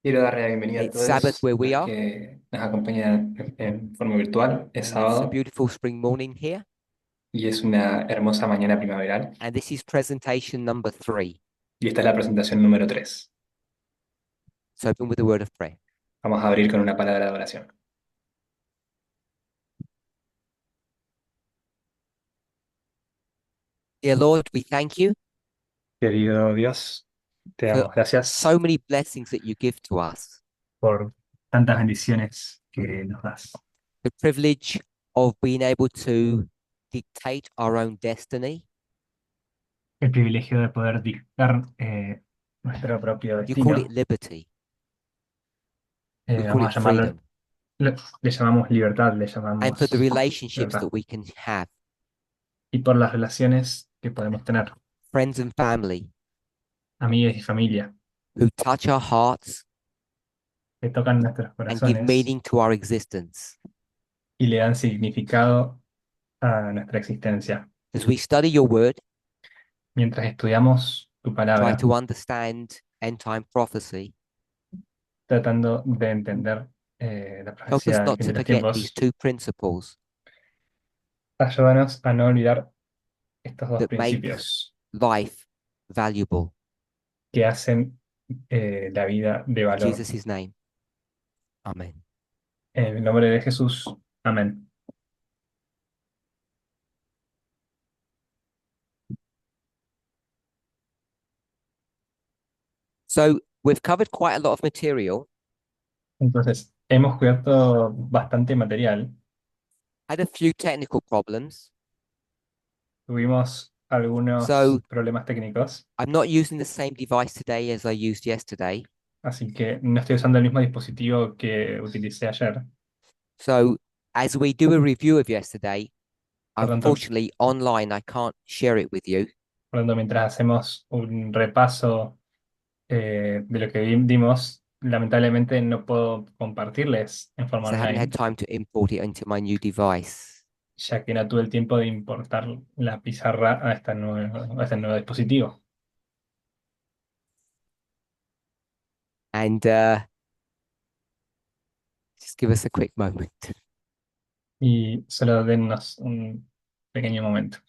Quiero darle la bienvenida a It's Sabbath todos where we los are, que nos acompañan en forma virtual. Es and it's a sábado beautiful spring morning here. y es una hermosa mañana primaveral. And this is presentation number 3. Y esta es la presentación número 3. So open with a word of prayer. Vamos a abrir con una palabra de oración. Dear Lord, we thank you Querido Dios, te for damos gracias so many blessings that you give to us. por tantas bendiciones que nos das. The privilege of being able to dictate our own destiny. El privilegio de poder dictar nuestro propio You call it destino. liberty. We call Vamos a it llamarlo, freedom. le llamamos libertad, le And for the llamamos relationships libertad. that we can have, Y por las relaciones que podemos tener, friends and family, amigos y familia, who touch our hearts que tocan nuestros and give corazones meaning to our existence. y le dan significado a nuestra existencia. As we study your word, Mientras estudiamos tu try palabra, to understand end time prophecy, tratando de entender la help us profecía del not fin to de los forget these tiempos, two principles ayúdanos a no olvidar estos dos that make principios life valuable. que hacen la vida de In valor. Jesus' name, amen. En el nombre de Jesús, amén. So we've covered quite a lot of material. Entonces, hemos cubierto bastante material. Had a few technical problems. Tuvimos algunos So problemas técnicos, I'm not using the same device today as I used yesterday. así que no estoy usando el mismo dispositivo que utilicé ayer. So as we do a review of yesterday, Por tanto, unfortunately online, I can't share it with you mientras hacemos un repaso de lo que dimos, lamentablemente no puedo compartirles en forma because I haven't had online, time to import it into my new device. ya que no tuve el tiempo de importar la pizarra a este nuevo dispositivo. And just give us a quick moment. Y solo dennos un pequeño momento.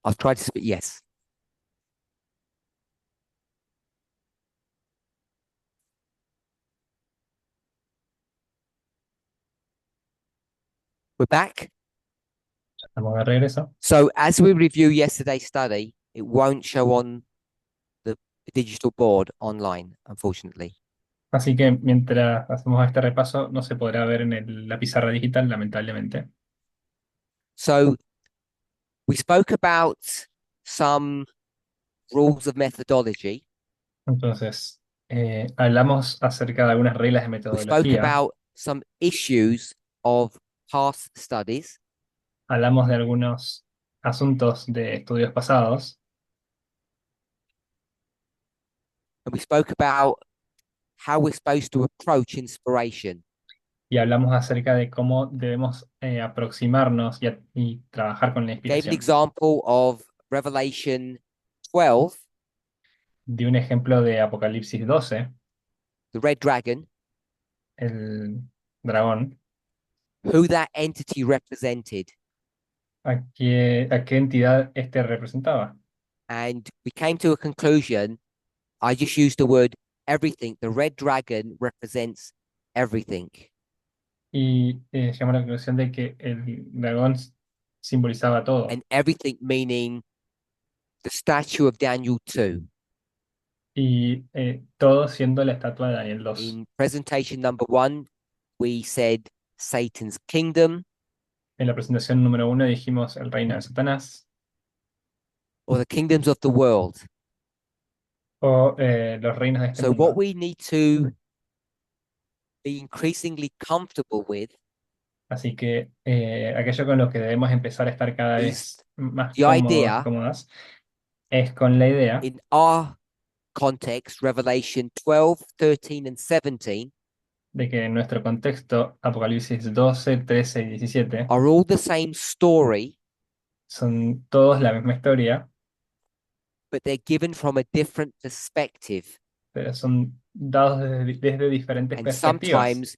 I've tried to speak. Yes, we're back. Estamos de regreso. So as we review yesterday's study, it won't show on the digital board online, unfortunately. Así que mientras hacemos este repaso, no se podrá ver en la pizarra digital, lamentablemente. So we spoke about some rules of methodology. Entonces, hablamos acerca de algunas reglas de We spoke metodología, about some issues of past studies. hablamos de algunos asuntos de estudios pasados And we spoke about how we're supposed to approach inspiration. y hablamos acerca de cómo debemos aproximarnos y trabajar con la We gave an inspiración. example of Revelation 12, Di un ejemplo de Apocalipsis 12, the red dragon, el dragón, who that entity represented. a qué entidad este representaba. And we came to a conclusion. I just used the word everything. The red dragon represents everything. Y llegamos a la conclusión de que el dragón simbolizaba todo. And everything meaning the statue of Daniel 2. Y todo siendo la estatua de Daniel 2. In presentation number 1, we said Satan's kingdom En la presentación número 1 dijimos el reino de Satanás or the kingdoms of the world. o los reinos de este So what mundo. we need to be increasingly comfortable with Así que aquello con lo que debemos empezar a estar cada is vez más the cómodos y idea cómodas es con la idea in our context, Revelation 12, 13, and 17 de que en nuestro contexto, Apocalipsis 12, 13 y 17 are all the same story, son todos la misma historia, but they're given from a different perspective pero son dados desde diferentes and perspectivas sometimes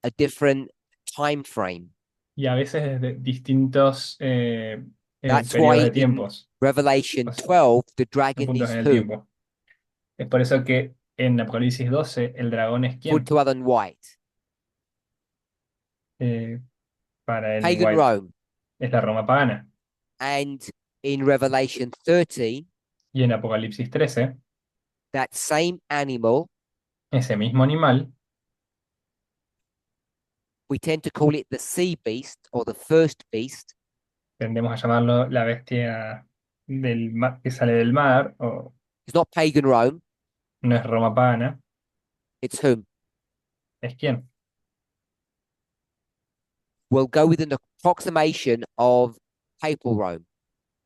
a different time frame. y a veces desde distintos That's periodos why de in tiempos, o Revelation sea, 12, the de dragon puntos is en el who? tiempo. Es por eso que en Apocalipsis 12 el dragón es quién. Foot to other than white. Eh, para Ellen Pagan White Rome. es la Roma pagana. And in Revelation 13, Y en Apocalipsis 13 that same animal, ese mismo animal, we tend to call it the sea beast or the first beast. tendemos a llamarlo la bestia que sale del mar, o It's not pagan Rome, no es Roma pagana, it's whom? es quién. We'll go with an approximation of papal Rome.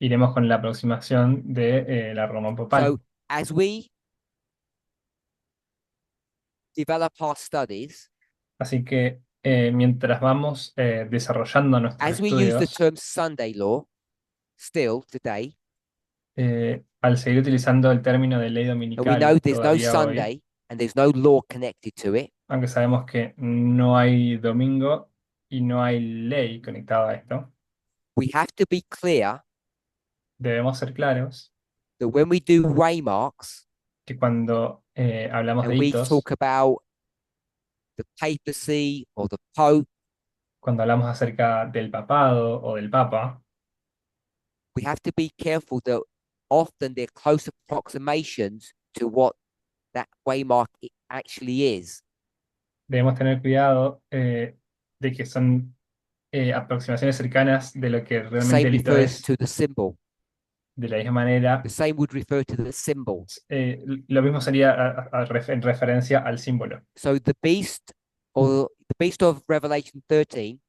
Iremos con la aproximación de la Roma papal. So as we develop our studies, Así que mientras vamos desarrollando nuestros as we use the estudios, term Sunday law still today, al seguir utilizando el término de ley and we know dominical there's no todavía hoy, Sunday and there's no law connected to it, aunque sabemos que no hay domingo y no hay ley conectada a esto, we have to be clear debemos ser claros that when we do waymarks que cuando hablamos de and we hitos, talk about the papacy or the Pope, cuando hablamos acerca del papado o del papa, we have to be careful that often they're close approximations to what that waymark actually is. debemos tener cuidado de que son aproximaciones cercanas de lo que The realmente same el hito refers es. to the symbol. De la misma The manera, same would refer to the symbol. lo mismo sería en referencia al símbolo. So the beast or the beast of Revelation 13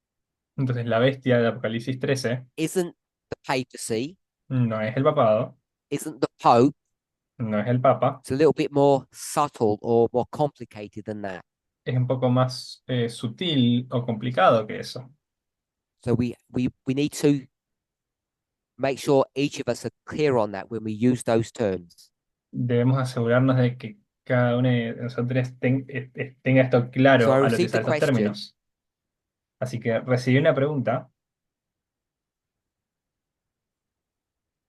Entonces, la bestia de Apocalipsis 13 isn't the papacy, no es el papado, isn't the Pope. no es el papa, It's a little bit more subtle or more complicated than that. es un poco más sutil o complicado que eso. So we need to make sure each of us are clear on that when we use those terms. Debemos asegurarnos de que cada uno de nosotros tenga esto So I claro al received utilizar the estos question. términos. Así que recibí una pregunta,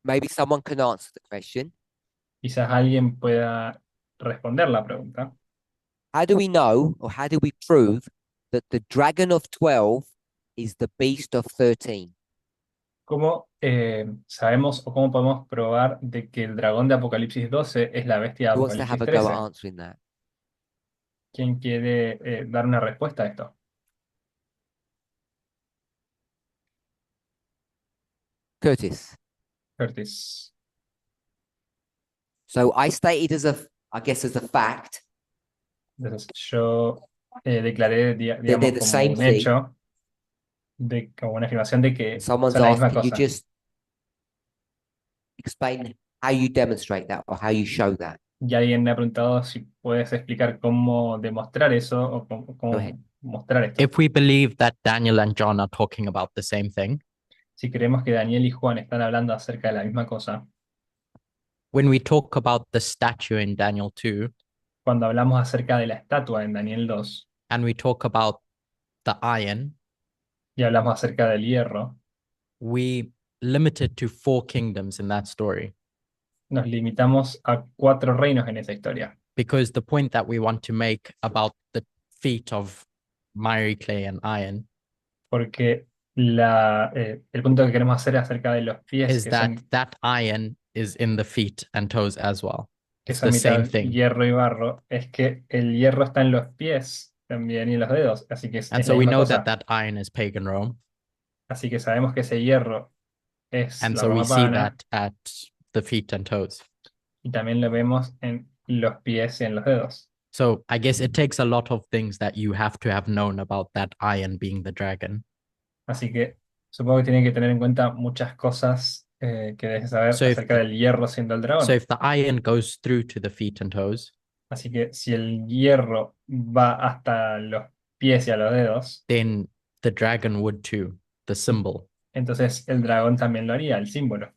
Maybe someone can answer the question. quizás alguien pueda responder la pregunta. How do we know or how do we prove that the dragon of 12 is the beast of 13? ¿Cómo sabemos o cómo podemos probar de que el dragón de Apocalipsis 12 es la bestia de Who wants to have Apocalipsis a go 13? at answering that? ¿Quién quiere dar una respuesta a esto? Curtis. Curtis. So I stated as a, I guess, as a fact Entonces, yo declaré, that they're digamos, the como same un thing. hecho, como una afirmación de que Someone's son la asked, misma can you cosa. just explain how you demonstrate that or how you show that? Y alguien me ha preguntado si puedes explicar cómo demostrar eso o Go ahead. cómo mostrar esto. If we believe that Daniel and John are talking about the same thing, Si creemos que Daniel y Juan están hablando acerca de la misma cosa, when we talk about the statue in Daniel 2, cuando hablamos acerca de la estatua en Daniel 2 and we talk about the iron, y hablamos acerca del hierro, we limit it to 4 kingdoms in that story nos limitamos a 4 reinos en esa historia, because the point that we want to make about the feet of miry clay and iron porque el punto que queremos hacer acerca de los pies is that that iron is in the feet and toes as well. que It's son the same mitad thing. hierro y barro, es que el hierro está en los pies también y en los dedos, así que And es la so we misma know cosa. that that iron is pagan Rome. Así que sabemos que ese hierro es And la so we Roma see pagana that at the feet and toes. y también lo vemos en los pies y en los dedos. So I guess it takes a lot of things that you have to have known about that iron being the dragon. Así que supongo que tienen que tener en cuenta muchas cosas que debes saber So if acerca del hierro siendo el so dragón. if the iron goes through to the feet and toes, Así que si el hierro va hasta los pies y a los dedos, then the dragon would too, the symbol entonces el dragón también lo haría, el símbolo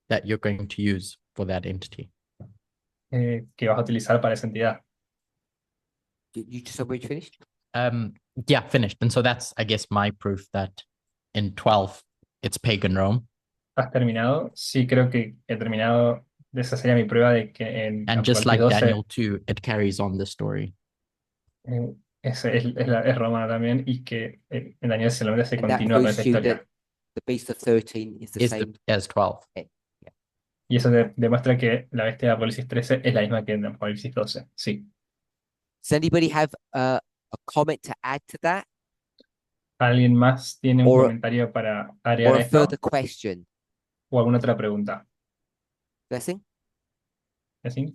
that you're going to use for that entity. que vas a utilizar para esa entidad. You just already finished? Yeah, finished. And so that's, I guess, my proof that in 12 it's pagan Rome. ¿Has terminado? Sí, creo que he terminado. Esa sería mi prueba de que en And just Apocalipsis like 12 Daniel 2, it carries on the story. es romana también y que en Daniel solamente se And that continúa con proves esa to you historia. that the Beast of 13 is the Is same. as 12. Y eso demuestra que la bestia de Apocalipsis 13 es la misma que en Apocalipsis 12. Sí. Does anybody have a comment to add to that ¿Alguien más tiene un Or- comentario para agregar or a a esto? further question? ¿O alguna otra pregunta? Blessing? ¿Así?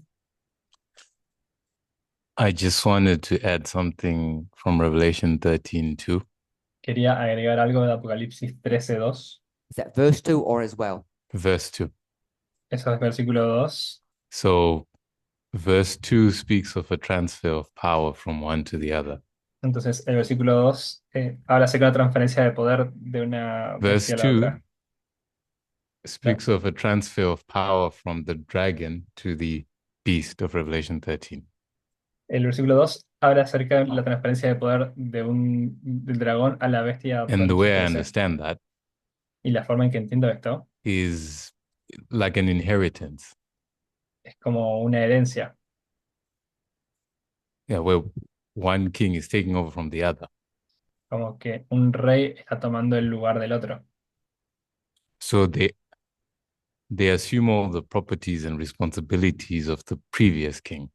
I just wanted to add something from Revelation 13 too. Quería agregar algo de Apocalipsis 13:2. Is that verse 2 or as well? Verse 2. Eso es versículo 2. So, verse 2 speaks of a transfer of power from one to the other. Entonces, el versículo 2 habla acerca de la transferencia de poder de una Verse bestia a la 2 otra. speaks of a transfer of power from the dragon to the beast of Revelation 13. El versículo 2 habla acerca de la transferencia de poder del dragón a la bestia de And the way I Apocalipsis 13. understand that Y la forma en que entiendo esto is like an inheritance. es como una herencia, Yeah, where one king is taking over from the other. como que un rey está tomando el lugar del otro. So they assume all the properties and responsibilities of the previous king.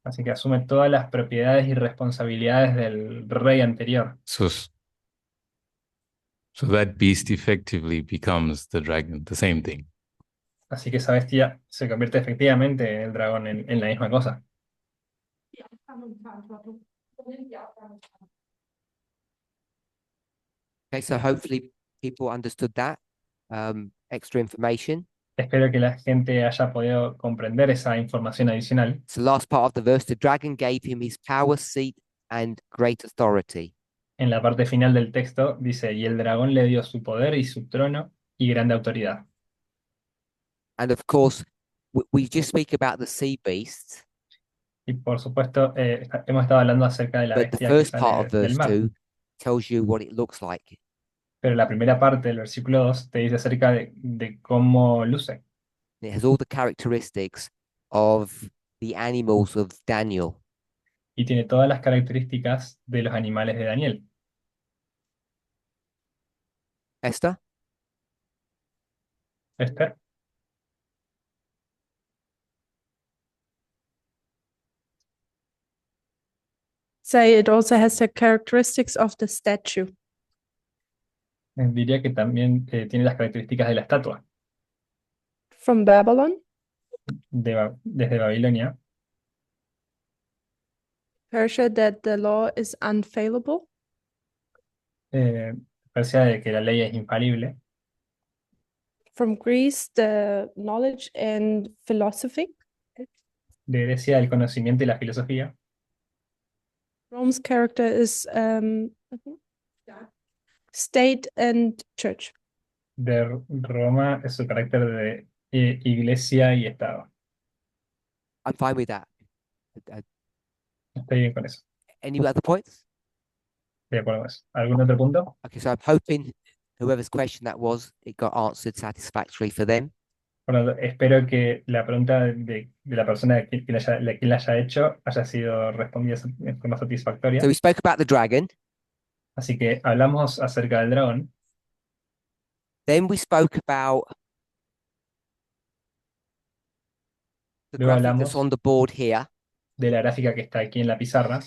Así que asume todas las propiedades y responsabilidades del rey anterior. So that beast effectively becomes the dragon, the same thing. Así que esa bestia se convierte efectivamente en el dragón, en la misma cosa. Okay, so hopefully people understood that extra information. Espero que la gente haya podido comprender esa información adicional. So last part of the verse, the dragon gave him his power, seat, and great authority. En la parte final del texto dice, y el dragón le dio su poder y su trono y grande autoridad. And of course, we just speak about the sea beasts, Y por supuesto, hemos estado hablando acerca de la but the bestia que first part sale of del verse mar. 2 tells you what it looks like. Pero la primera parte del versículo 2 te dice acerca de cómo luce. It has all the characteristics of the animals of Daniel. Y tiene todas las características de los animales de Daniel. Esther? Esther, Say it also has the characteristics of the statue. diría que también tiene las características de la estatua From Babylon, desde Babilonia. Persia, that the law is unfailable. Persia, de que la ley es infalible. From Greece, the knowledge and philosophy. De Grecia, el conocimiento y la filosofía. Rome's character is state and church. De Roma es su carácter de iglesia y Estado. I'm fine with that. Estoy bien con eso. Any other points? De acuerdo con eso. ¿Algún otro punto? Okay, so I'm hoping whoever's question that was, it got answered satisfactorily for them. Por lo tanto, espero que la pregunta de la persona que la haya hecho haya sido respondida de forma satisfactoria. So we spoke about the dragon. Así que hablamos acerca del dragón. Then we spoke about the Luego graphic that's hablamos on the board here. de la gráfica que está aquí en la pizarra.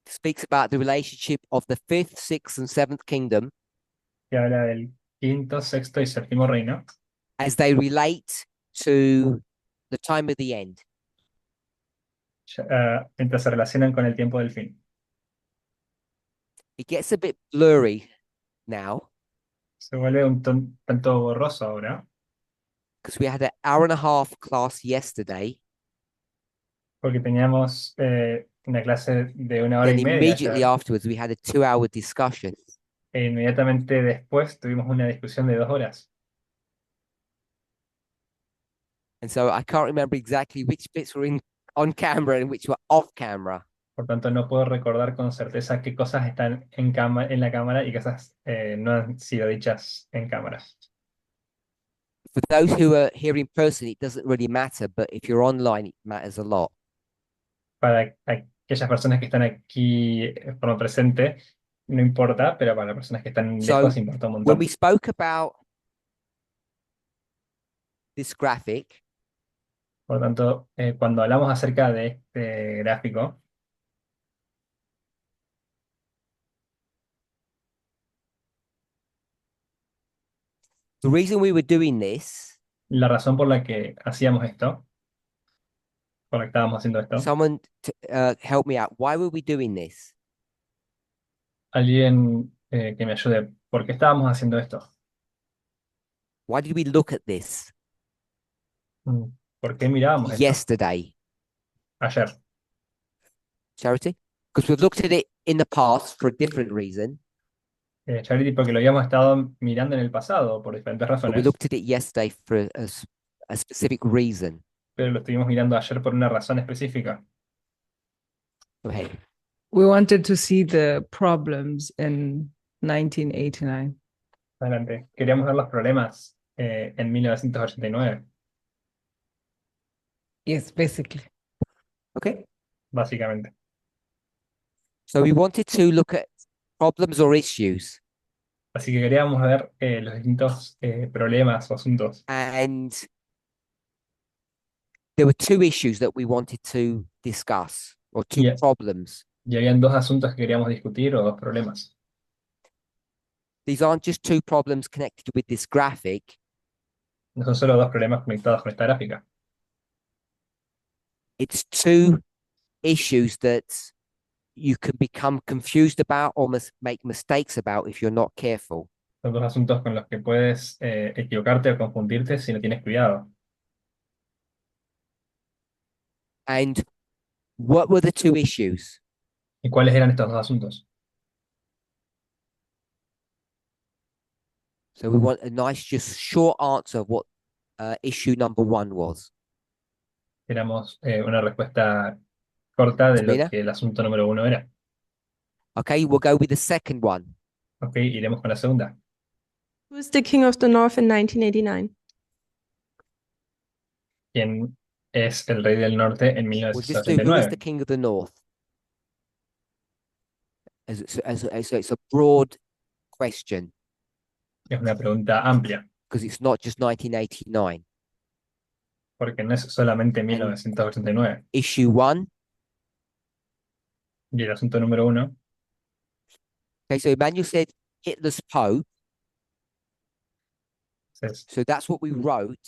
Speaks about the relationship of the fifth, sixth, and seventh kingdom Que habla del quinto, sexto y séptimo reino. as they relate to the time of the end. mientras se relacionan con el tiempo del fin. It gets a bit blurry now Se vuelve un tanto borroso ahora, because we had an hour and a half class yesterday. porque teníamos una clase de una hora Then y media immediately ayer, afterwards, we had a 2-hour discussion. e inmediatamente después tuvimos una discusión de 2 horas. And so I can't remember exactly which bits were on camera and which were off camera. Por tanto, no puedo recordar con certeza qué cosas están en la cámara y qué cosas no han sido dichas en cámara. For those who are here in person, it doesn't really matter, but if you're online, it matters a lot. Para aquellas personas que están aquí de forma presente, no importa, pero para las personas que están So, lejos importa un When montón. we spoke about this graphic, Por tanto, cuando hablamos acerca de este gráfico, the reason we were doing this, la razón por la que hacíamos esto, por la que estábamos haciendo esto, someone help me out. Why were we doing this? alguien que me ayude, ¿por qué estábamos haciendo esto? Why did we look at this ¿Por qué mirábamos esto yesterday, ayer? Charity? Because we've looked at it in the past for a different reason, Charity, porque lo habíamos estado mirando en el pasado por diferentes but we razones, looked at it yesterday for a specific reason. pero lo estuvimos mirando ayer por una razón específica. Okay. We wanted to see the problems in 1989. Adelante. Queríamos ver los problemas en 1989, Yes, basically. Okay. básicamente. So we wanted to look at problems or issues, Así que queríamos ver los distintos problemas o asuntos. and there were 2 issues that we wanted to discuss, or 2 Yeah. problems. Y habían 2 asuntos que queríamos discutir o 2 problemas. These aren't just 2 problems connected with this graphic. No son solo 2 problemas conectados con esta gráfica. It's 2 issues that you can become confused about or make mistakes about if you're not careful. Son 2 asuntos con los que puedes equivocarte o confundirte si no tienes cuidado. And what were the 2 issues? ¿Y cuáles eran estos 2 asuntos? So we want a nice, just short answer of what issue number 1 was. Queremos una respuesta corta de lo Mira. que el asunto número 1 era. Okay, we'll go with the second one. Ok, iremos con la segunda. Who is the king of the north in 1989? ¿Quién es el rey del norte en We'll just do who is the 1989? king of the north. It's a broad question Es una pregunta amplia, because it's not just 1989. porque no es solamente 1989. Issue 1. Y el asunto número 1, Okay, so Emmanuel said Hitler's Pope. es So that's what we wrote,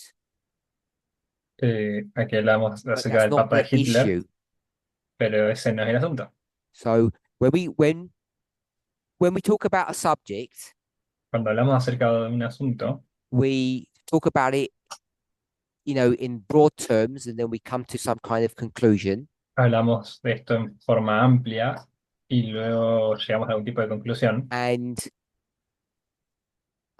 aquí hablamos but acerca that's del not Papa de the Hitler, issue. pero ese no es el asunto. So when we talk about a subject, Cuando hablamos acerca de un asunto, we talk about it, in broad terms, and then we come to some kind of conclusion. hablamos de esto en forma amplia y luego llegamos a algún tipo de conclusión. And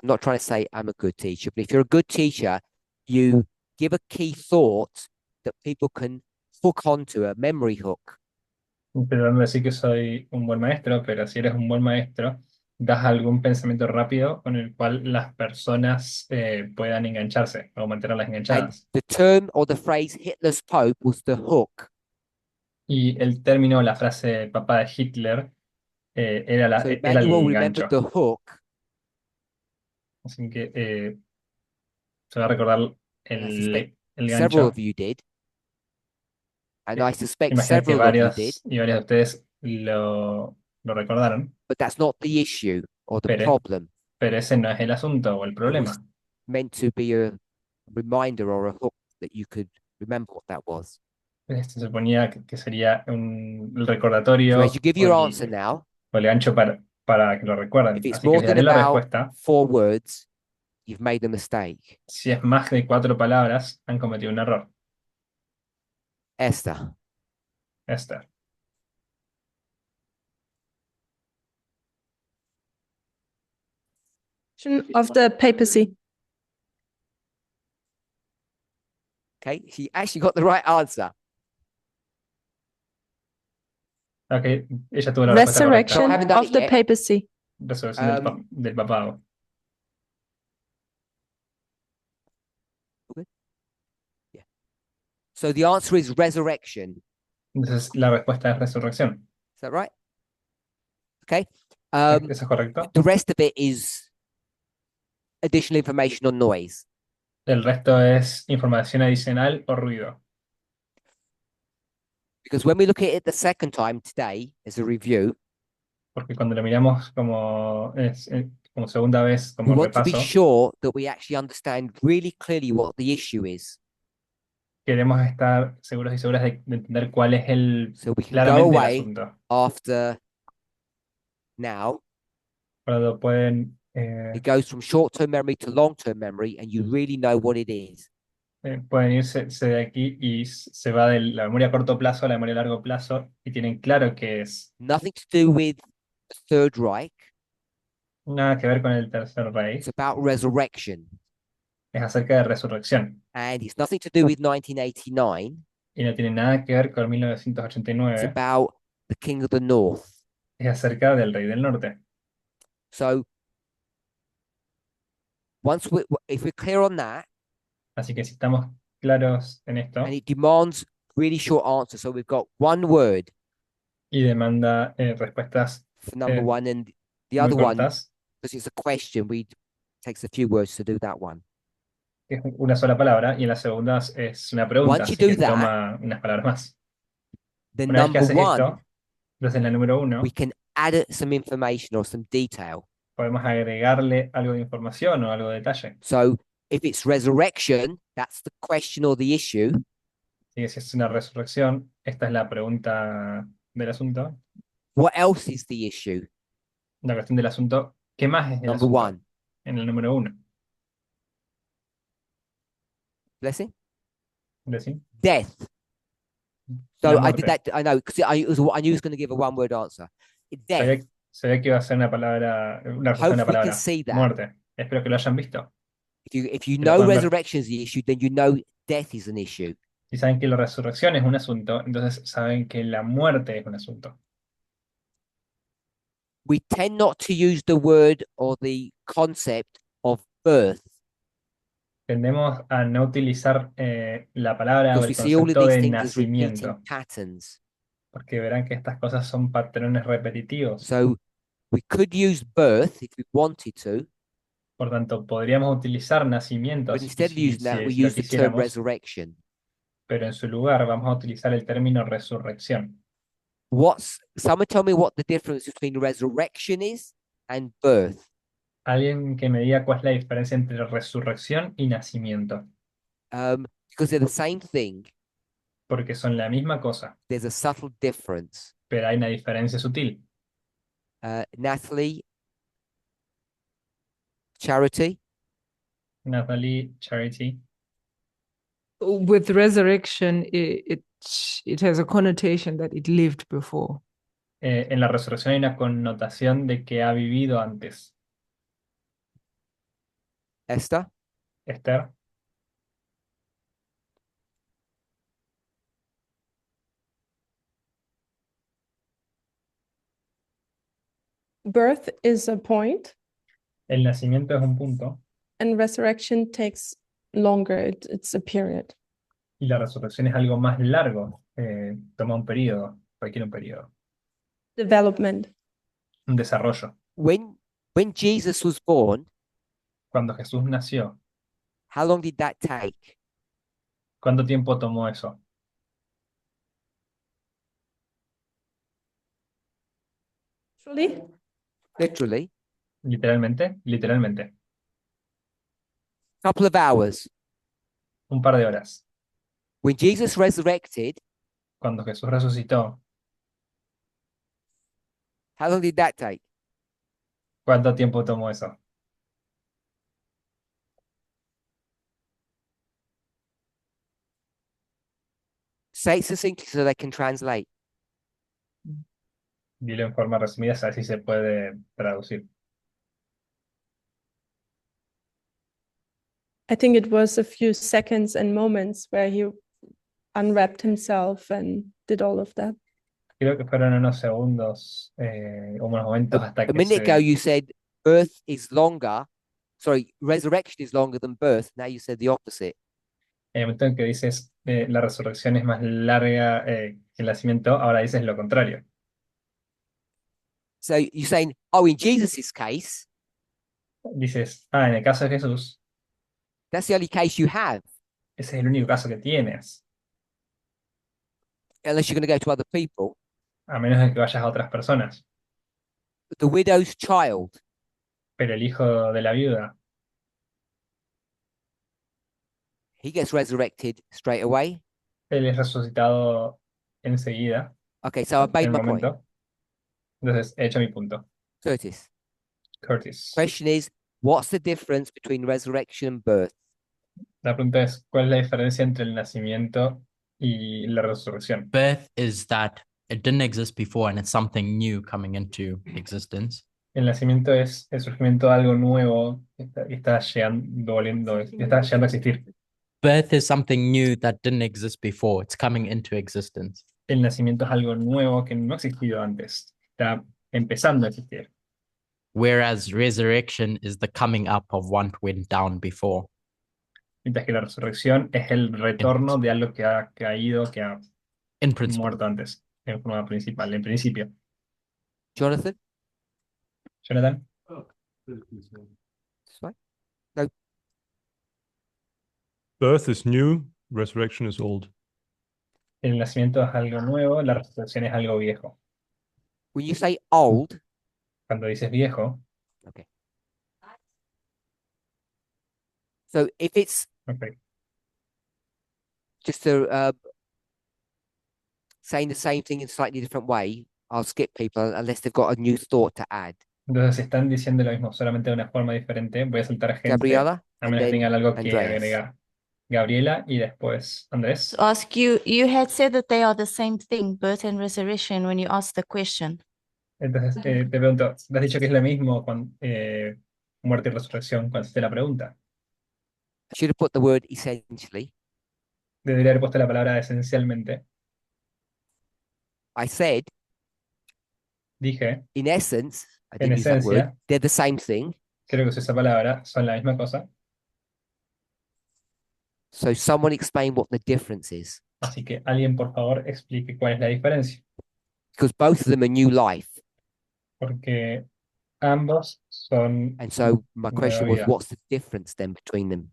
I'm not trying to say I'm a good teacher, but if you're a good teacher, you give a key thought that people can hook onto, a memory hook. Pero no decir que soy un buen maestro, pero si eres un buen maestro, das algún pensamiento rápido con el cual las personas puedan engancharse o mantenerlas And enganchadas. the term or the phrase Hitler's Pope was the hook. Y el término, la frase Papa de Hitler, era So era el Emmanuel gancho. remembered the hook. Así que se va a recordar And I suspect el several gancho. of you did. And I suspect Imagino que several of you did, varios y varios de ustedes lo recordaron, but that's not the issue or the Pero- problem. pero ese no es el asunto o el problema. Meant to be a reminder or a hook that you could remember what that was. Se suponía que sería el So recordatorio as you give o your el, answer now, o el gancho para que lo recuerden. if it's Así que more les than daré la about respuesta. 4 words, you've made a mistake. Si es más de 4 palabras, han cometido un error. Esther. Esther. Of the papacy. Okay, she actually got the right answer. Ok, ella tuvo la respuesta correcta. Resurrection haven't done of it the yet. papacy. Resurrección del papado. So the answer is resurrection. Entonces la respuesta es resurrección. Is that right? Okay. ¿Eso es correcto? The rest of it is additional information on noise. El resto es información adicional o ruido. Because when we look at it the second time today as a review, Porque cuando lo miramos como segunda vez, we como want to be repaso, sure that we actually understand really clearly what the issue is. queremos estar seguros y seguras de entender cuál es So we can go claramente el away asunto. after now. Cuando pueden, It goes from short-term memory to long-term memory, and you really know what it is. pueden irse de aquí y se va de la memoria a corto plazo a la memoria a largo plazo y tienen claro que es Nothing to do with the Third Reich. nada que ver con el Tercer Rey, It's about resurrection. es acerca de resurrección And it's nothing to do with 1989. y no tiene nada que ver con It's 1989, about the King of the North. es acerca del Rey del Norte. So if we're clear on that, Así que si estamos claros en esto and it demands really short answers. So we've got one word y demanda respuestas for number Eh, one, and the muy other one, cortas, because it's a question, takes a few words to do that one. que es una sola palabra, y en las segundas es una pregunta, Once you así que do that, toma unas palabras más. The Una vez que number haces one, esto, entonces en la número 1 we can add some information or some detail. podemos agregarle algo de información o algo de detalle. So if it's resurrection, that's the question or the issue. Así que si es una resurrección, esta es la pregunta del asunto. What else is the issue? La cuestión del asunto, ¿qué más es el Number asunto? one. En el número 1. Blessing? ¿Decir? Death. La So I muerte. did that. I know because I knew it was going to give a one-word answer. Death. Sabía que iba a ser una palabra, una respuesta a una Hope we can palabra. see that. Muerte. Espero que lo hayan visto. If you Que lo know puedan ver. resurrection is the issue, then you know death is an issue. Si saben que la resurrección es un asunto, entonces saben que la muerte es un asunto. We tend not to use the word or the concept of birth Tendemos a no utilizar la palabra o because el we see all of concepto these de things as repeating nacimiento, patterns. porque verán que estas cosas son patrones repetitivos. So we could use birth if we wanted to, Por tanto, podríamos utilizar nacimiento but si, instead of using that, we si lo use the term quisiéramos, resurrection. pero en su lugar vamos a utilizar el término resurrección. Someone tell me what the difference between resurrection is and birth? Alguien que me diga cuál es la diferencia entre resurrección y nacimiento, Because they're the same thing. porque son la misma cosa, There's a subtle difference. pero hay una diferencia sutil. Natalie, Charity. Natalie, Charity. With resurrection, it has a connotation that it lived before. En la resurrección hay una connotación de que ha vivido antes. Esther. Esther. Birth is a point, El nacimiento es un punto and resurrection takes longer. It's a period. y la resurrección es algo más largo. Toma un periodo, requiere un periodo, Development. un desarrollo. When Jesus was born, Cuando Jesús nació, how long did that take? ¿cuánto tiempo tomó eso? Actually, Literally, Literalmente, literalmente. couple of hours. un par de horas. When Jesus resurrected, Cuando Jesús resucitó, how long did that take? ¿cuánto tiempo tomó eso? Say it succinctly so they can translate. Dilo en forma resumida, así se puede traducir. I think it was a few seconds and moments where he unwrapped himself and did all of that. Creo que fueron unos segundos, unos momentos hasta A que minute ago, se... you said birth is longer. Sorry, resurrection is longer than birth. Now you said the opposite. En el momento en que dices la resurrección es más larga que el nacimiento, ahora dices lo contrario. So you're saying, oh, in Jesus's case, Dices, en el caso de Jesús, that's the only case you have, ese es el único caso que tienes, unless you're going to go to other people. a menos de que vayas a otras personas. The widow's child, Pero el hijo de la viuda, he gets resurrected straight away. él es resucitado enseguida, Okay, so I en made el my point. momento. Entonces, he hecho mi punto. Curtis, Curtis, question is, what's the difference between resurrection and birth? la pregunta es, ¿cuál es la diferencia entre el nacimiento y la resurrección? Birth is that it didn't exist before and it's something new coming into existence. El nacimiento es el surgimiento de algo nuevo que está está llegando a existir. Birth is something new that didn't exist before. It's coming into existence. El nacimiento es algo nuevo que no ha existido antes. Está empezando a existir. Whereas resurrection is the coming up of what went down before. Mientras que la resurrección es el retorno de algo que ha caído, que ha In principle. muerto antes, en forma principal, en principio. Jonathan? Jonathan, This way? Birth is new, resurrection is old. el nacimiento es algo nuevo, la resurrección es algo viejo. When you say old, Cuando dices viejo, so if it's ok, just saying the same thing in a slightly different way, I'll skip people unless they've got a new thought to add. entonces si están diciendo lo mismo, solamente de una forma diferente, voy a saltar a gente, Gabriela, a and menos que then tengan algo que Andreas. agregar. Gabriela y después Andrés. To ask you, you had said that they are the same thing, birth and resurrection, when you asked the question. Entonces te pregunto, ¿te has dicho que es lo mismo con muerte y resurrección cuando hiciste la pregunta? I should have put the word essentially. Debería haber puesto la palabra esencialmente. I said, Dije, in essence, I en didn't use that word. esencia, They're the same thing. creo que usé esa palabra, son la misma cosa. So someone explain what the difference is, Así que alguien, por favor, explique cuál es la diferencia. because both of them are new life. Porque ambos son And so my nueva question was, vida. what's the difference then between them?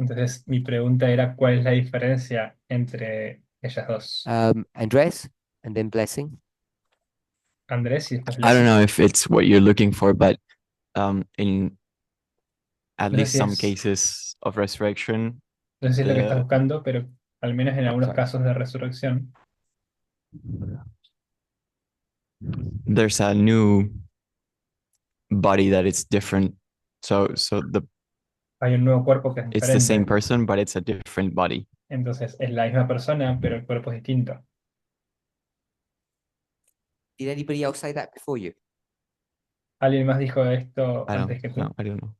Entonces, mi pregunta era, ¿cuál es la diferencia entre ellas dos? Andres, and then Blessing. Andrés y después I don't Leslie. know if it's what you're looking for, but in at No sé least si some es- cases of resurrection, No sé si es lo que estás the- buscando, pero al menos en algunos sorry. casos de resurrección, there's a new body that is different. So the hay un nuevo cuerpo que es it's the same diferente. person, but it's a different body. Entonces, es la misma persona, pero el cuerpo es distinto. Did anybody else say that before you? ¿Alguien más dijo esto I antes don't que tú? know. I don't know.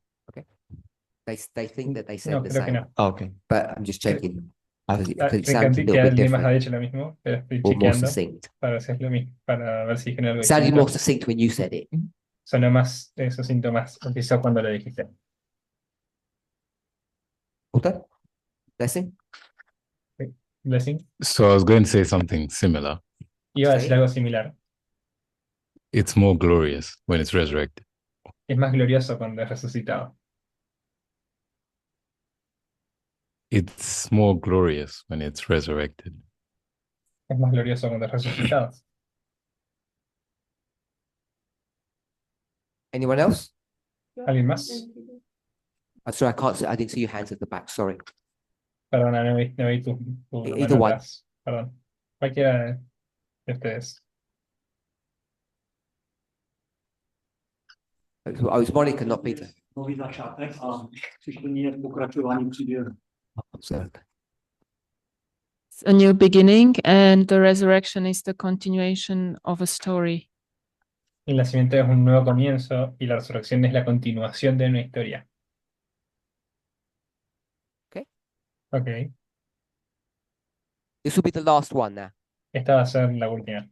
They think that they said No, the creo que same, no. Oh, okay. but I'm just checking because it, Ah, 'cause it me sounds a encanta little que bit alguien más ha different dicho lo mismo, pero estoy or more chequeando succinct. para ver si es lo mismo, para ver si dijeron algo It sounded distinto. more succinct when you said it. Sonó más sucinto, más conciso cuando lo dijiste. Okay. Blessing? Blessing, So I was going to say something similar. iba a Sí. decir algo similar. It's more glorious when it's resurrected. Es más glorioso cuando es resucitado. It's more glorious when it's resurrected. Es más glorioso cuando es resucitado. Anyone else? ¿Alguien más? I'm sorry, I can't see. I didn't see your hands at the back. Sorry. Perdona, no vi tu Either mano one. atrás. Perdón. Cualquiera de ustedes. It was Monica, not Peter. Nový začátek a přišli je pokračování příběhu. So, It's a new beginning, and the resurrection is the continuation of a story. El nacimiento es un nuevo comienzo y la resurrección es la continuación de una historia. Okay. Ok. this will be the last one now. Esta va a ser la última.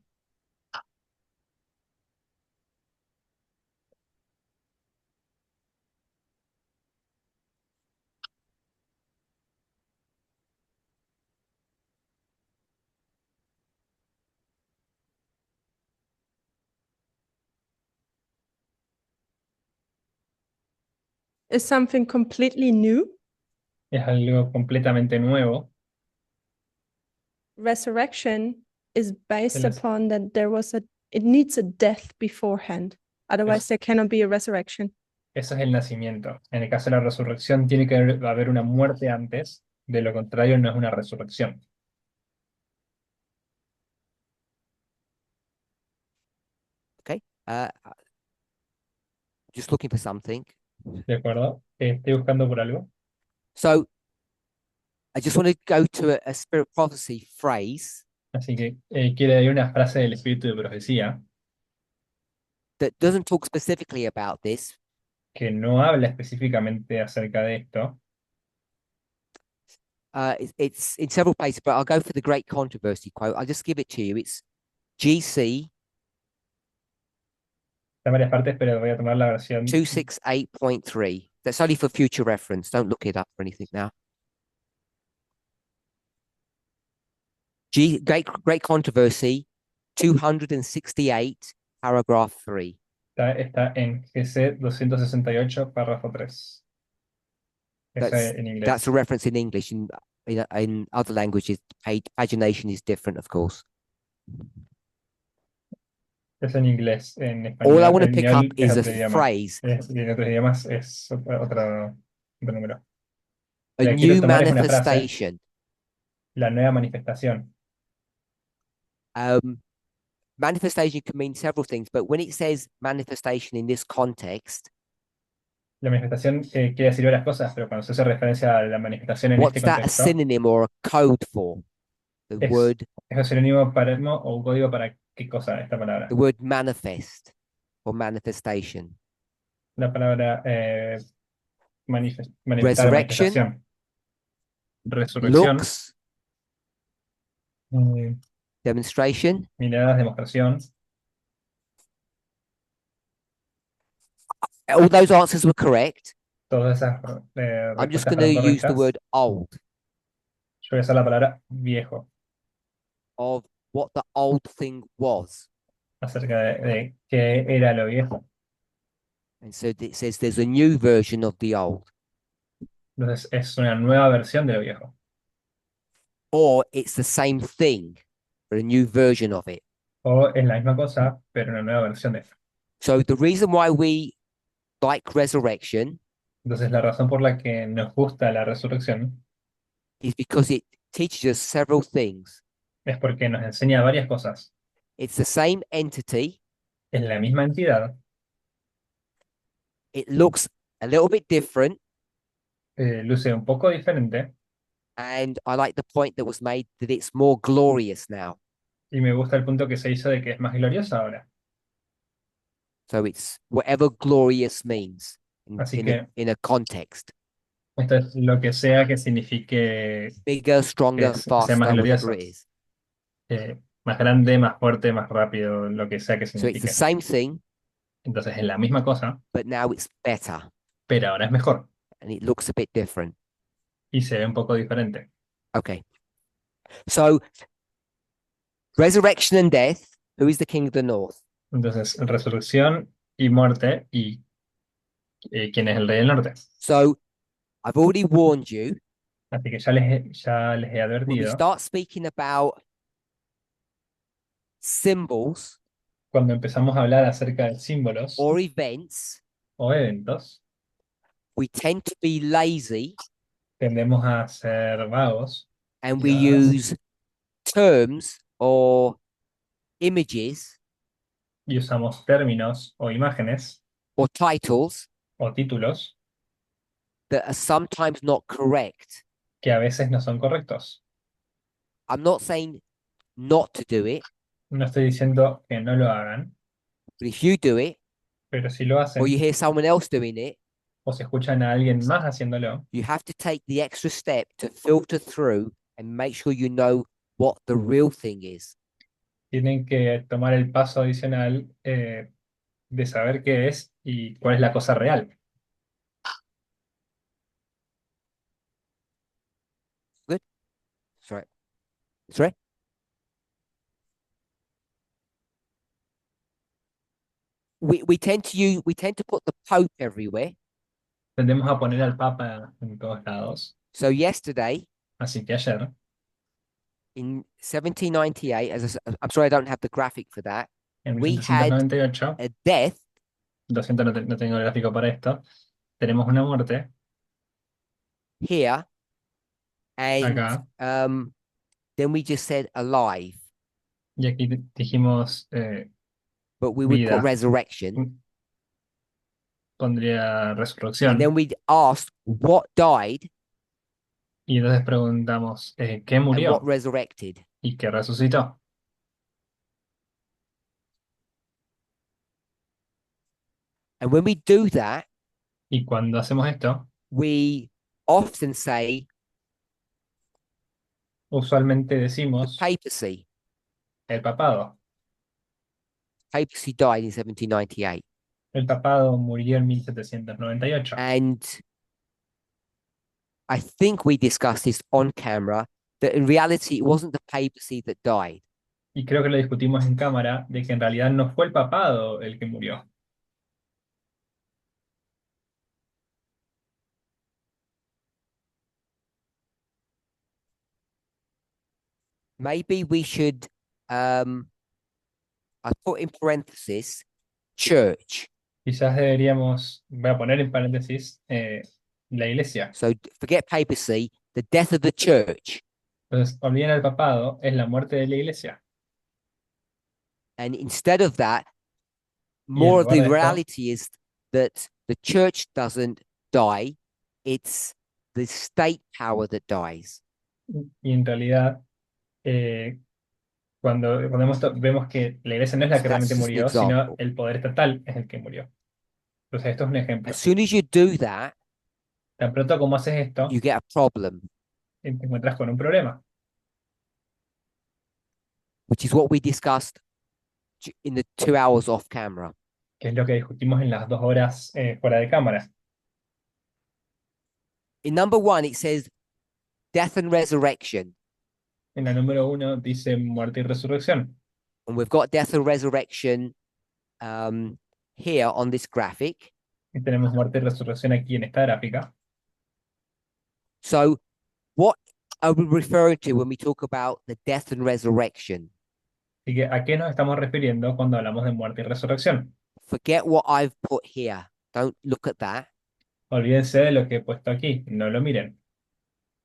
Is something completely new? Es algo completamente nuevo. Resurrection is based Yes. upon that it needs a death beforehand. Otherwise, there cannot be a resurrection. Eso es el nacimiento. En el caso de la resurrección tiene que haber una muerte antes. De lo contrario, no es una resurrección. Okay. Just looking for something. ¿De acuerdo? Estoy buscando por algo. So I just want to go to a spirit prophecy phrase Así que quiere ir una frase del espíritu de profecía that doesn't talk specifically about this, que no habla específicamente acerca de esto. it's in several places, but I'll go for the great controversy quote. I'll just give it to you. It's GC Está en varias partes, pero voy a tomar la versión 268.3. That's only for future reference. Don't look it up or anything now. Great controversy 268, paragraph 3. Está en GC 268, párrafo 3. Ese en inglés. That's a reference in English. In other languages, pagination is different, of course. Es en inglés. En español. All I want to en pick español up es is a otro idioma. phrase, Y en otros idiomas es otro número. a La quiero new tomar es una frase. manifestation. La nueva manifestación. Manifestation can mean several things, but when it says manifestation in this context, La manifestación quiere decir varias cosas, pero cuando se hace referencia a la manifestación en what's este that a contexto, synonym or a code for? The Es- word, es un sinónimo o un código para qué cosa esta palabra. the word manifest or manifestation. La palabra manifestar, Resurrection. manifestación. Resurrección, Looks, eh, demonstration. miradas, demostración. All those answers were correct. Todas esas I'm just respuestas going to fueron use the correctas. word old, Yo voy a usar la palabra viejo of what the old thing was. acerca de qué era lo viejo. And so it says there's a new version of the old, Entonces es una nueva versión de lo viejo. or it's the same thing, but a new version of it. O es la misma cosa, pero una nueva versión de eso. So the reason why we like resurrection Entonces la razón por la que nos gusta la resurrección is because it teaches us several things. es porque nos enseña varias cosas. It's the same entity. Es la misma entidad, It looks a little bit different. luce un poco diferente And I like the point that was made that it's more glorious now. y me gusta el punto que se hizo de que es más gloriosa ahora. So it's whatever glorious means Así in a context. Esto es lo que sea que signifique Bigger, stronger, sea faster, más whatever glorioso. it is. Más grande, más fuerte, más rápido, lo que sea que So it's the signifique. same thing, Entonces es la misma cosa, but now it's better pero ahora es mejor and it looks a bit different. y se ve un poco diferente. Okay. So resurrection and death, who is the king of the north? Entonces, resurrección y muerte y quién es el rey del norte. So I've already warned you, Así que ya les he when we advertido, start speaking about symbols cuando empezamos a hablar acerca de símbolos or events, o eventos, we tend to be lazy tendemos a ser vagos and y we vagas, use terms or images y usamos términos o imágenes or titles o títulos that are sometimes not correct. que a veces no son correctos. I'm not saying not to do it, No estoy diciendo que no lo hagan, but if you do it pero si lo or hacen you hear someone else doing it, o si escuchan a alguien más haciéndolo, you have to take the extra step to filter through and make sure you know what the real thing is. tienen que tomar el paso adicional de saber qué es y cuál es la cosa real. Good? Sorry. Sorry? We tend to put the Pope everywhere. Tendemos a poner al Papa en todos lados. So yesterday, Así que ayer, in 1798, I'm sorry I don't have the graphic for that, en we had 1798, a death 200 no tengo el gráfico para esto, tenemos una muerte here, and acá, then we just said alive, y aquí dijimos but we would put vida, resurrection, pondría and resurrección, then we asked what died y entonces preguntamos ¿qué and what murió resurrected. y qué resucitó? And when we do that, Y cuando hacemos esto, we often say usualmente the decimos papacy. el papado. Papacy died in 1798. El papado murió en 1798. And I think we discussed this on camera, that in reality it wasn't the papacy that died. Y creo que lo discutimos en cámara de que en realidad no fue el papado el que murió. Maybe we should, I put in parenthesis, church. Quizás deberíamos, voy a poner en paréntesis, la iglesia. So forget papacy, the death of the church. Entonces, olviden el papado, es la muerte de la iglesia. And instead of that, more of lugar the de esto- reality is that the church doesn't die, it's the state power that dies. Y en realidad, cuando vemos que la iglesia no es la que That's realmente just an murió, sino example. el poder estatal es el que murió. Entonces, esto es un ejemplo. As soon as you do that, Tan pronto como haces esto, you get a problem, te encuentras con un problema, which is what we discussed in the 2 hours off camera. que es lo que discutimos en las 2 horas fuera de cámara. In number 1, it says death and resurrection. En la número 1 dice muerte y resurrección. And we've got death and resurrection here on this graphic. Y tenemos muerte y resurrección aquí en esta gráfica. So what are we referring to when we talk about the death and resurrection? Así que, ¿a qué nos estamos refiriendo cuando hablamos de muerte y resurrección? Forget what I've put here. Don't look at that. Olvídense de lo que he puesto aquí, no lo miren.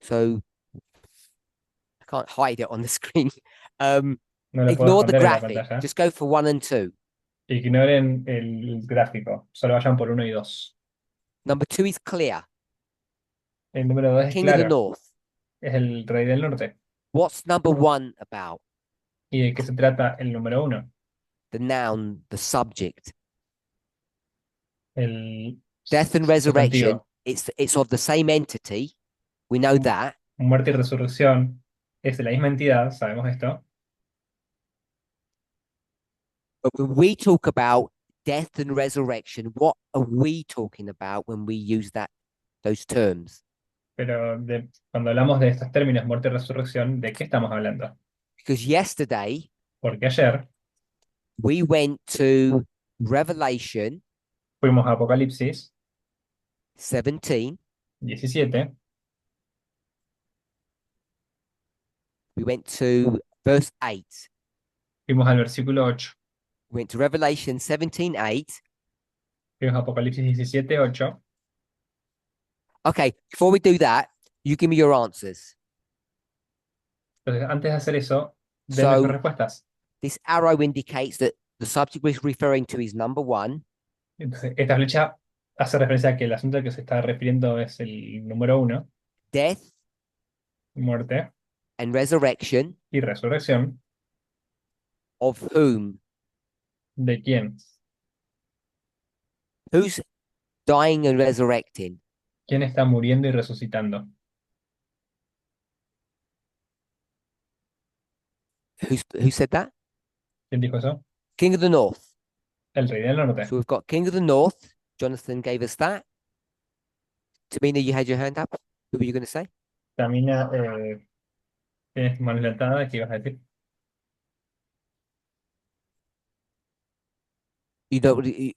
So I can't hide it on the screen. No lo puedo Ignore the esconder en la graphic. pantalla. Just go for 1 and 2. Ignoren el gráfico, solo vayan por 1 y 2. Number 2 is clear. El número 2 es King of the claro, North. es el rey del norte. What's number 1 about? ¿Y de qué se trata el número 1? The noun, the subject. El Death and resurrection. sustantivo. It's of the same entity. We know that. Muerte y resurrección es de la misma entidad, sabemos esto. But when we talk about death and resurrection, what are we talking about when we use those terms? Pero cuando hablamos de estos términos, muerte y resurrección, ¿de qué estamos hablando? Because yesterday Porque ayer we went to Revelation fuimos a Apocalipsis 17. 17, We went to verse 8. fuimos al versículo 8, We went to Revelation 17:8. fuimos a Apocalipsis 17, 8. Okay, before we do that, You give me your answers. Entonces, antes de hacer eso, denme sus So respuestas. this arrow indicates that the subject we're referring to is number 1. Entonces, esta flecha hace referencia a que el asunto al que se está refiriendo es el número 1, Death muerte and resurrection y resurrección. of whom? ¿De quién? Who's dying and resurrecting? ¿Quién está muriendo y resucitando? Who said that? ¿Quién dijo eso? King of the North. El rey del norte. So we've got King of the North. Jonathan gave us that. Tamina, you had your hand up. Who were you going to say? Tamina, tienes mano levantada, ¿qué ibas a decir? You don't.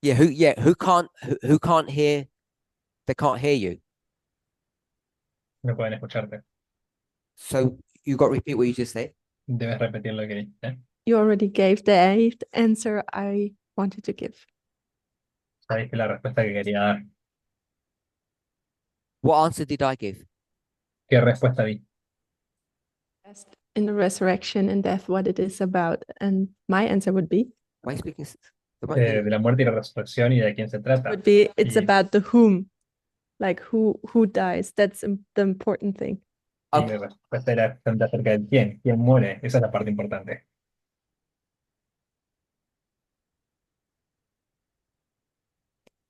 Yeah. Who? Yeah. Who can't? Who can't hear? They can't hear you. No pueden escucharte. So you got to repeat what you just said. Debes repetir lo que dijiste. You already gave the answer I wanted to give. Sabéis que la respuesta que quería dar. What answer did I give? ¿Qué respuesta di? Asked in the resurrection and death what it is about. And my answer would be, Why are you speaking? De la muerte y la resurrección y de quién se trata. it's Y- about the whom. Like who dies. That's the important thing. Y Okay. mi respuesta era bastante acerca de quién muere. Esa es la parte importante.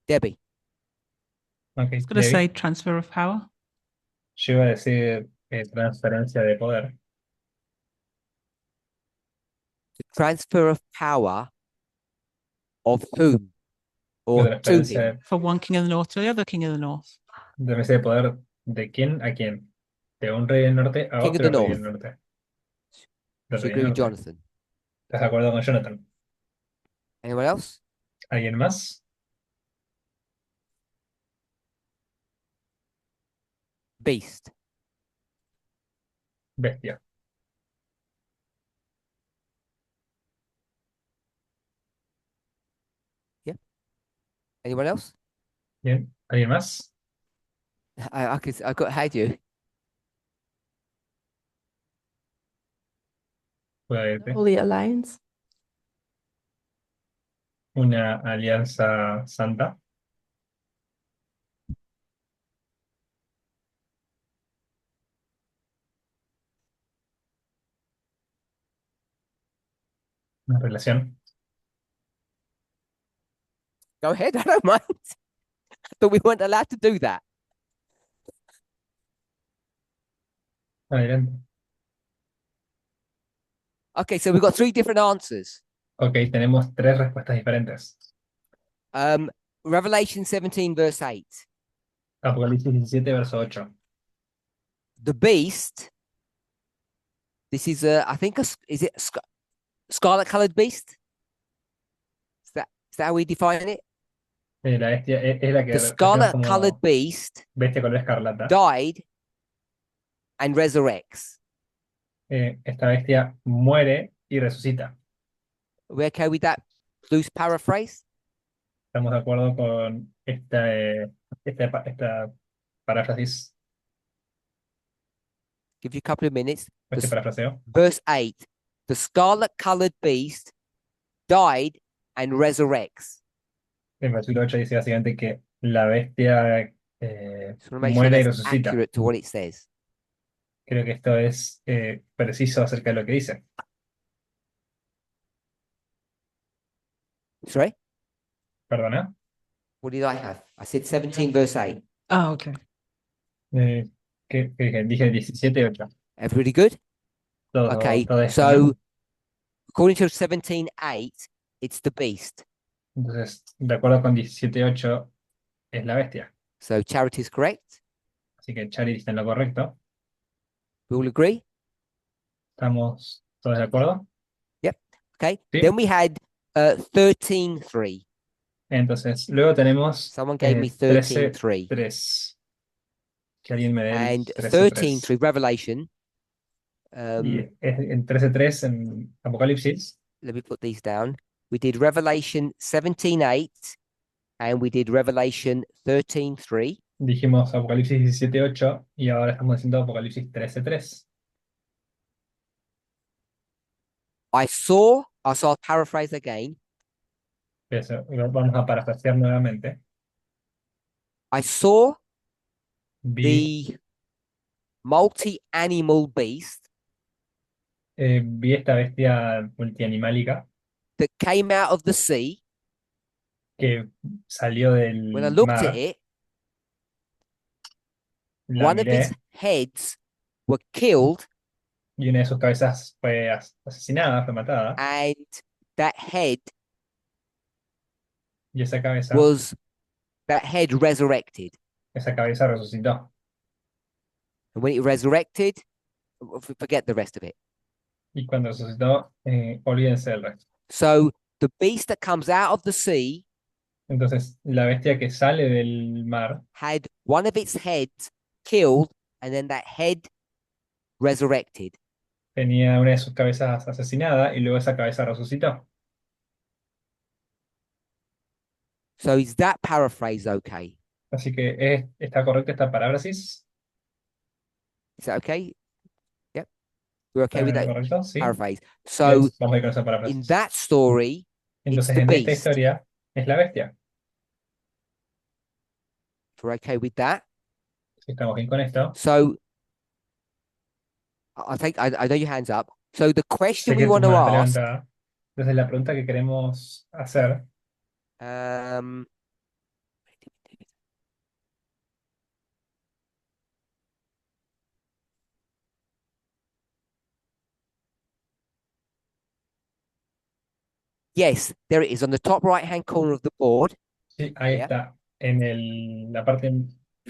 Debbie. Ok, I was going to Debbie, say transfer of power. yo iba a decir transferencia de poder. The transfer of power of whom? Or De to him? transferencia, For one king of the north to the other king of the north. de poder de quién a quién. De un rey del norte a King of otro the rey del North. norte. Del She rey del agree with norte. Jonathan. ¿Estás de acuerdo con Jonathan? Anyone else? ¿Alguien más? Beast. Bestia. Anyone else? Bien. ¿Alguien más? I got had you. Puede irte. Holy Alliance. Una alianza santa. Una relación. Go ahead. I don't mind. But we weren't allowed to do that. Adelante. Okay, so we've got 3 different answers. Ok, tenemos 3 respuestas diferentes. Revelation 17, verse 8. Apocalipsis 17, verso 8. The beast. This is I think is it scarlet colored beast? Is that how we define it? La bestia es la que The representa scarlet como colored beast bestia color escarlata. died and resurrects. Esta bestia muere y resucita. We okay with that loose paraphrase? ¿Estamos de acuerdo con esta paráfrasis, Give you a couple of minutes. este parafraseo? Verse 8. The scarlet colored beast died and resurrects. El versículo 8 dice básicamente que la bestia Just want to make sure muere y that's resucita. accurate to what it says. Creo que esto es preciso acerca de lo que dice. Sorry? ¿Perdona? What did I have? I said 17 verse 8. Oh, okay. ¿Qué dije? Dije 17 y 8. Everybody good? Todo, Okay, todo esto, so ¿no? according to 17:8, it's the beast. Entonces, de acuerdo con 17.8, es la bestia. So Charity is correct. Así que Charity está en lo correcto. We all agree? ¿Estamos todos de acuerdo? Okay. Sí. Then we had 13:3. Entonces, luego tenemos Someone gave me 13:3. 13.3. Que alguien me dé el And 13.3. 13:3 Revelation. Y es en 13.3 en Apocalipsis. Let me put these down. we did Revelation 17:8, and we did Revelation 13:3. Dijimos Apocalipsis 17:8 y ahora estamos haciendo Apocalipsis 13:3. So I'll paraphrase again. Eso, vamos a parafrasear nuevamente. I saw Vi, the multi-animal beast vi esta bestia multianimálica that came out of the sea. que salió When I del looked at mar. it, La one of its miré heads were killed, y una de sus cabezas fue asesinada, fue matada. and that head Y esa resurrected. esa cabeza resucitó. And when it resurrected, forget the rest of it. Y cuando resucitó, olvídense del resto. So the beast that comes out of the sea Entonces, la bestia que sale del mar had one of its heads killed, and then that head resurrected. tenía una de sus cabezas asesinada y luego esa cabeza resucitó. So is that paraphrase okay? Así que está correcta esta paráfrasis. Is that okay? Yep. We're okay ¿Está with that correcto? Sí. paraphrase. So Yes, vamos a ir con esa in paráfrasis. that story, Entonces, the en esta beast. historia es la bestia. if we're okay with that. Si estamos bien con esto. So I know your hands up. So the Sé question que we tu want to mano está ask, levantada. Entonces, la pregunta que queremos hacer um, yes, there it is on the top right-hand corner of the board. Sí, ahí Yeah. está, en la parte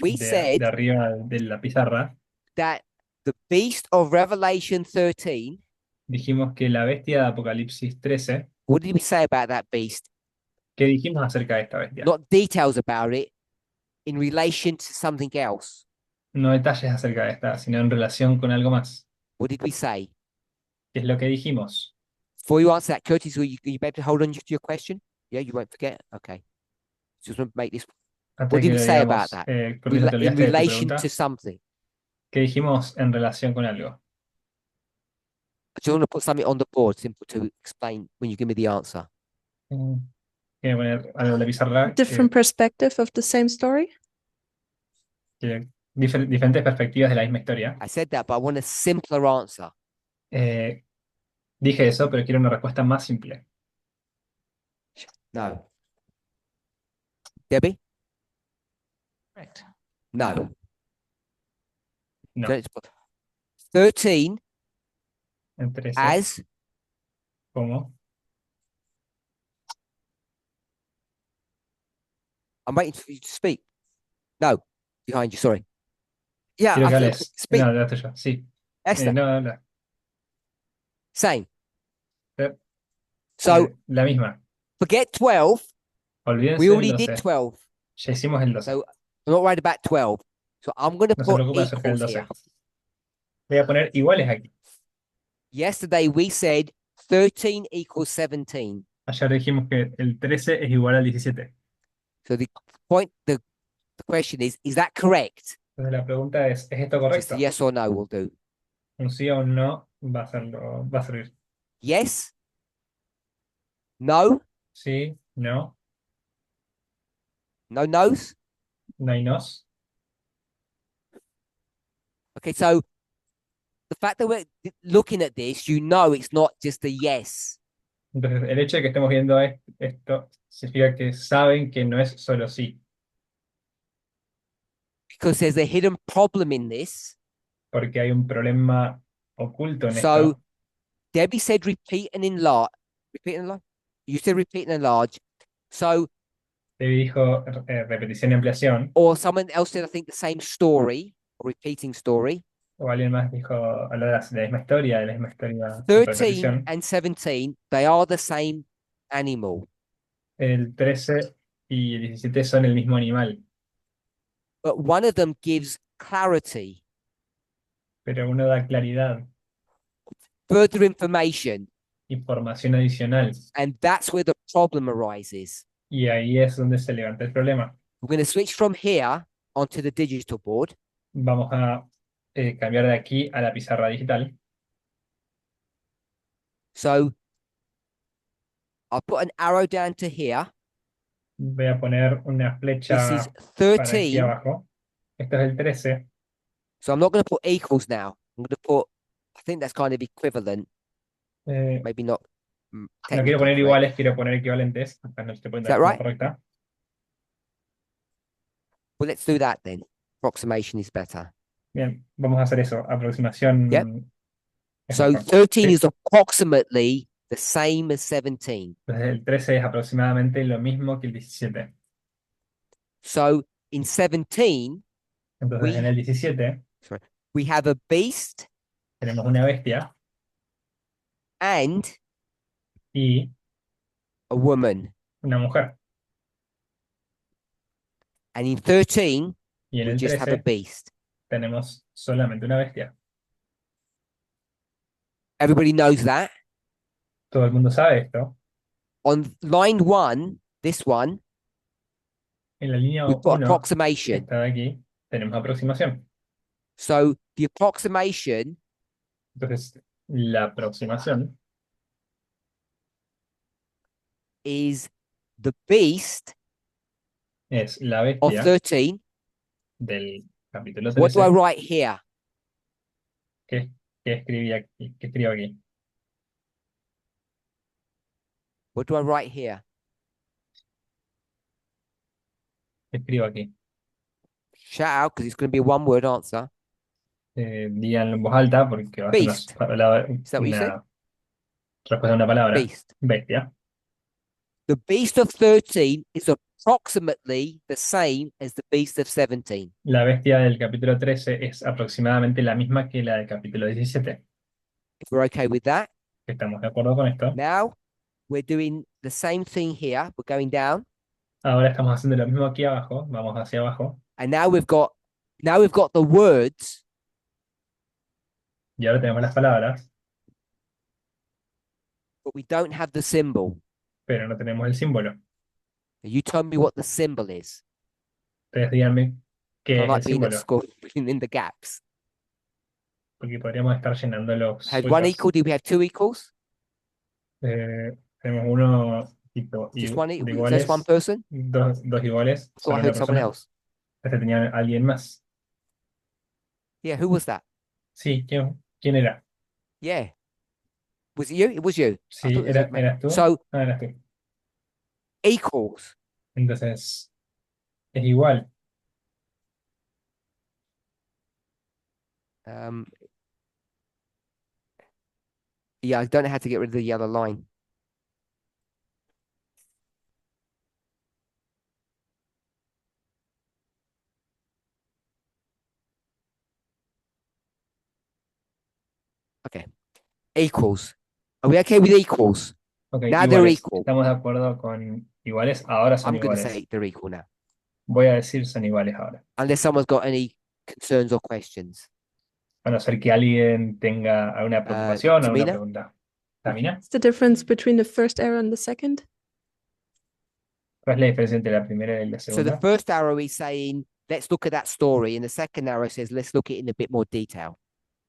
We said de arriba de la pizarra, that the beast of Revelation 13, dijimos que la bestia de Apocalipsis 13, what did we say about that beast? ¿qué dijimos acerca de esta bestia? Not details about it, in relation to something else. No detalles acerca de esta, sino en relación con algo más. What did we say? ¿Qué es lo que dijimos? Before you answer that, Curtis, will you be able to hold on to your question? Yeah, you won't forget? Okay. Just want to make this. Antes What de did que we lo say digamos, about that? Curtis, ¿no te In olvidaste de tu relation pregunta? to something. ¿Qué dijimos en relación con algo? I just want to put something on the board, simple to explain when you give me the answer. Quiero poner algo en la pizarra, Different perspective of the same story. diferentes perspectivas de la misma historia. I said that, but I want a simpler answer. Dije eso, pero quiero una respuesta más simple. No. Debbie? Correct. No. No. 13 En 13, as ¿cómo? I'm waiting for you to speak. No, behind you, sorry. Yeah, Quiero I que think hables. speak. No, estoy yo, sí. Esther, No, habla. same. Eh, So La misma. forget 12. Olvídense We del already did 12. 12. Ya hicimos el 12. So I'm not worried about 12. So I'm going to No se put preocupen acerca del equals 12. here. Voy a poner iguales aquí. Yesterday we said 13 equals 17. Ayer dijimos que el 13 es igual al 17. So the point, the question is that correct? Entonces la pregunta es esto Just correcto? a yes or no will do. Un sí o un no va a servir. Yes? No? Sí, no, No nos? no hay nos. Okay, so the fact that we're looking at this, you know it's not just a yes. Entonces el hecho de que estemos viendo esto significa que saben que no es solo sí. Because there's a hidden problem in this. Porque hay un problema oculto en So esto. Debbie said repeat and enlarge. Repeat and enlarge? You said repeat and enlarge. So, Debbie dijo repetición y ampliación. or someone else said, I think, the same story, or repeating story. O alguien más dijo habló de la misma historia, de la misma historia. con 13 repetición. and 17, they are the same animal. El 13 y el 17 son el mismo animal, But one of them gives clarity, pero uno da claridad, further information. información adicional. And that's where the problem arises. Y ahí es donde se levanta el problema. We're going to switch from here onto the digital board. Vamos a cambiar de aquí a la pizarra digital. So I'll put an arrow down to here. Voy a poner una This flecha is para aquí 13. abajo. Esto es el 13. So I'm not going to put equals now. I'm going to put, I think that's kind of equivalent. Eh, Maybe not. no quiero technically poner correct. iguales, quiero poner equivalentes. Acá no estoy poniendo Is that la forma right? correcta. Well, let's do that then. Approximation is better. Bien, vamos a hacer eso. Aproximación. Yep. es So mejor. 13 Sí. is approximately the same as 17. Entonces el 13 es aproximadamente lo mismo que el 17. So in 17, Entonces We- en el 17 we have a beast tenemos una bestia and y a woman. una mujer. And in 13, Y en we el just have a 13 beast. tenemos solamente una bestia. Everybody knows that. Todo el mundo sabe esto. On line 1, this one, En la línea we put 1, que approximation. está de aquí, tenemos aproximación. So the approximation Entonces, la aproximación is the beast es la of bestia 13. del capítulo What do I 13. write here? ¿Qué escribí aquí? ¿Qué escribo aquí? What do I write here? ¿Qué escribo aquí? Shout out because it's going to be a one word answer. Díganlo en voz alta porque va a ser Beast. una palabra, that what you said? una respuesta a una palabra. Beast. Bestia. The beast of 13 is approximately the same as the beast of 17. La bestia del capítulo 13 es aproximadamente la misma que la del capítulo 17. If we're okay with that. ¿Estamos de acuerdo con esto? Now we're doing the same thing here. We're going down. Ahora estamos haciendo lo mismo aquí abajo. Vamos hacia abajo. And now we've got the words, Y ahora tenemos las palabras, but we don't have the symbol. pero no tenemos el símbolo. You tell me what the symbol is. Ustedes díganme qué I es el like being at símbolo, school filling in the gaps. porque podríamos estar llenando los Has one huecos. equal? Do we have two equals? Tenemos uno tipo Just one de equal? iguales, Just one person? dos iguales, So I solo una heard someone persona. else. Este tenía alguien más. Yeah, who was that? Sí, ¿quién era? Yeah. Was it you? It was you. I Sí, thought it was a- ¿eras tú? So Ah, eras tú. equals. Entonces, es igual. Yeah, I don't know how to get rid of the yellow line. Okay. Equals. Are we okay with equals? Ok, Now they're iguales. equal. Estamos de acuerdo con iguales. Ahora son I'm going to iguales. say they're equal now. Voy a decir son iguales ahora. Unless someone's got any concerns or questions. A no ser que alguien tenga alguna preocupación o alguna Tamina? pregunta. ¿Tamina? What's the difference between the first arrow and the second? ¿Cuál es la diferencia entre la primera y la So the segunda? first arrow is saying, let's look at that story. And the second arrow says, let's look at it in a bit more detail.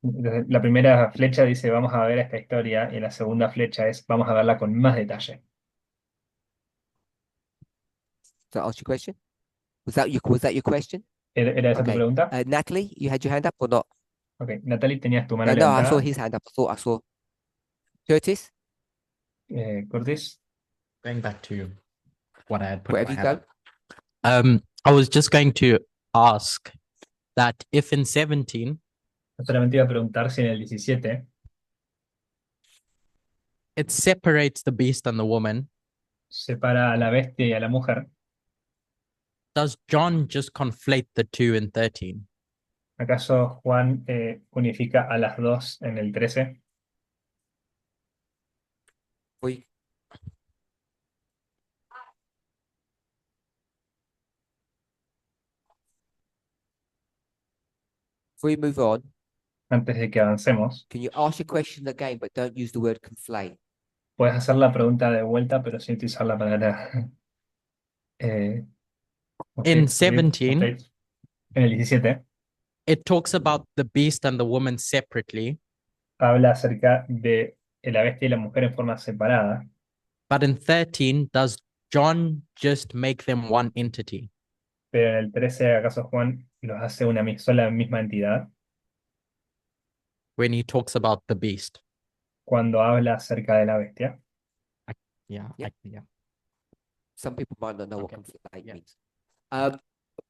Entonces, la primera flecha dice vamos a ver esta historia y la segunda flecha es vamos a verla con más detalle. Does that answer your question? Was that your question? ¿Era esa tu Okay. pregunta? Natalie, you had your hand up or not? Ok, Natalie, tenías tu mano No, I levantada. saw his hand up. I thought I saw. Curtis, Curtis, Going back to what I had put wherever my you hand go. up. I was just going to ask that if in 17 solamente iba a preguntar si en el 17 it separates the beast and the woman, separa a la bestia y a la mujer. does John just conflate the two in 13? ¿Acaso Juan unifica a las dos en el 13? We, before we move on, Antes de que avancemos, can you ask your question again, but don't use the word conflate? Puedes hacer la pregunta de vuelta, pero sin utilizar la palabra. eh, In update. 17, En el 17 it talks about the beast and the woman separately, habla acerca de la bestia y la mujer en forma separada, but in 13, does John just make them one entity? pero en el 13 ¿acaso Juan los hace una sola misma entidad? When he talks about the beast. Cuando habla acerca de la bestia. Yeah. Yep. Yeah. Some people might not know what Okay. conflate Yeah. means.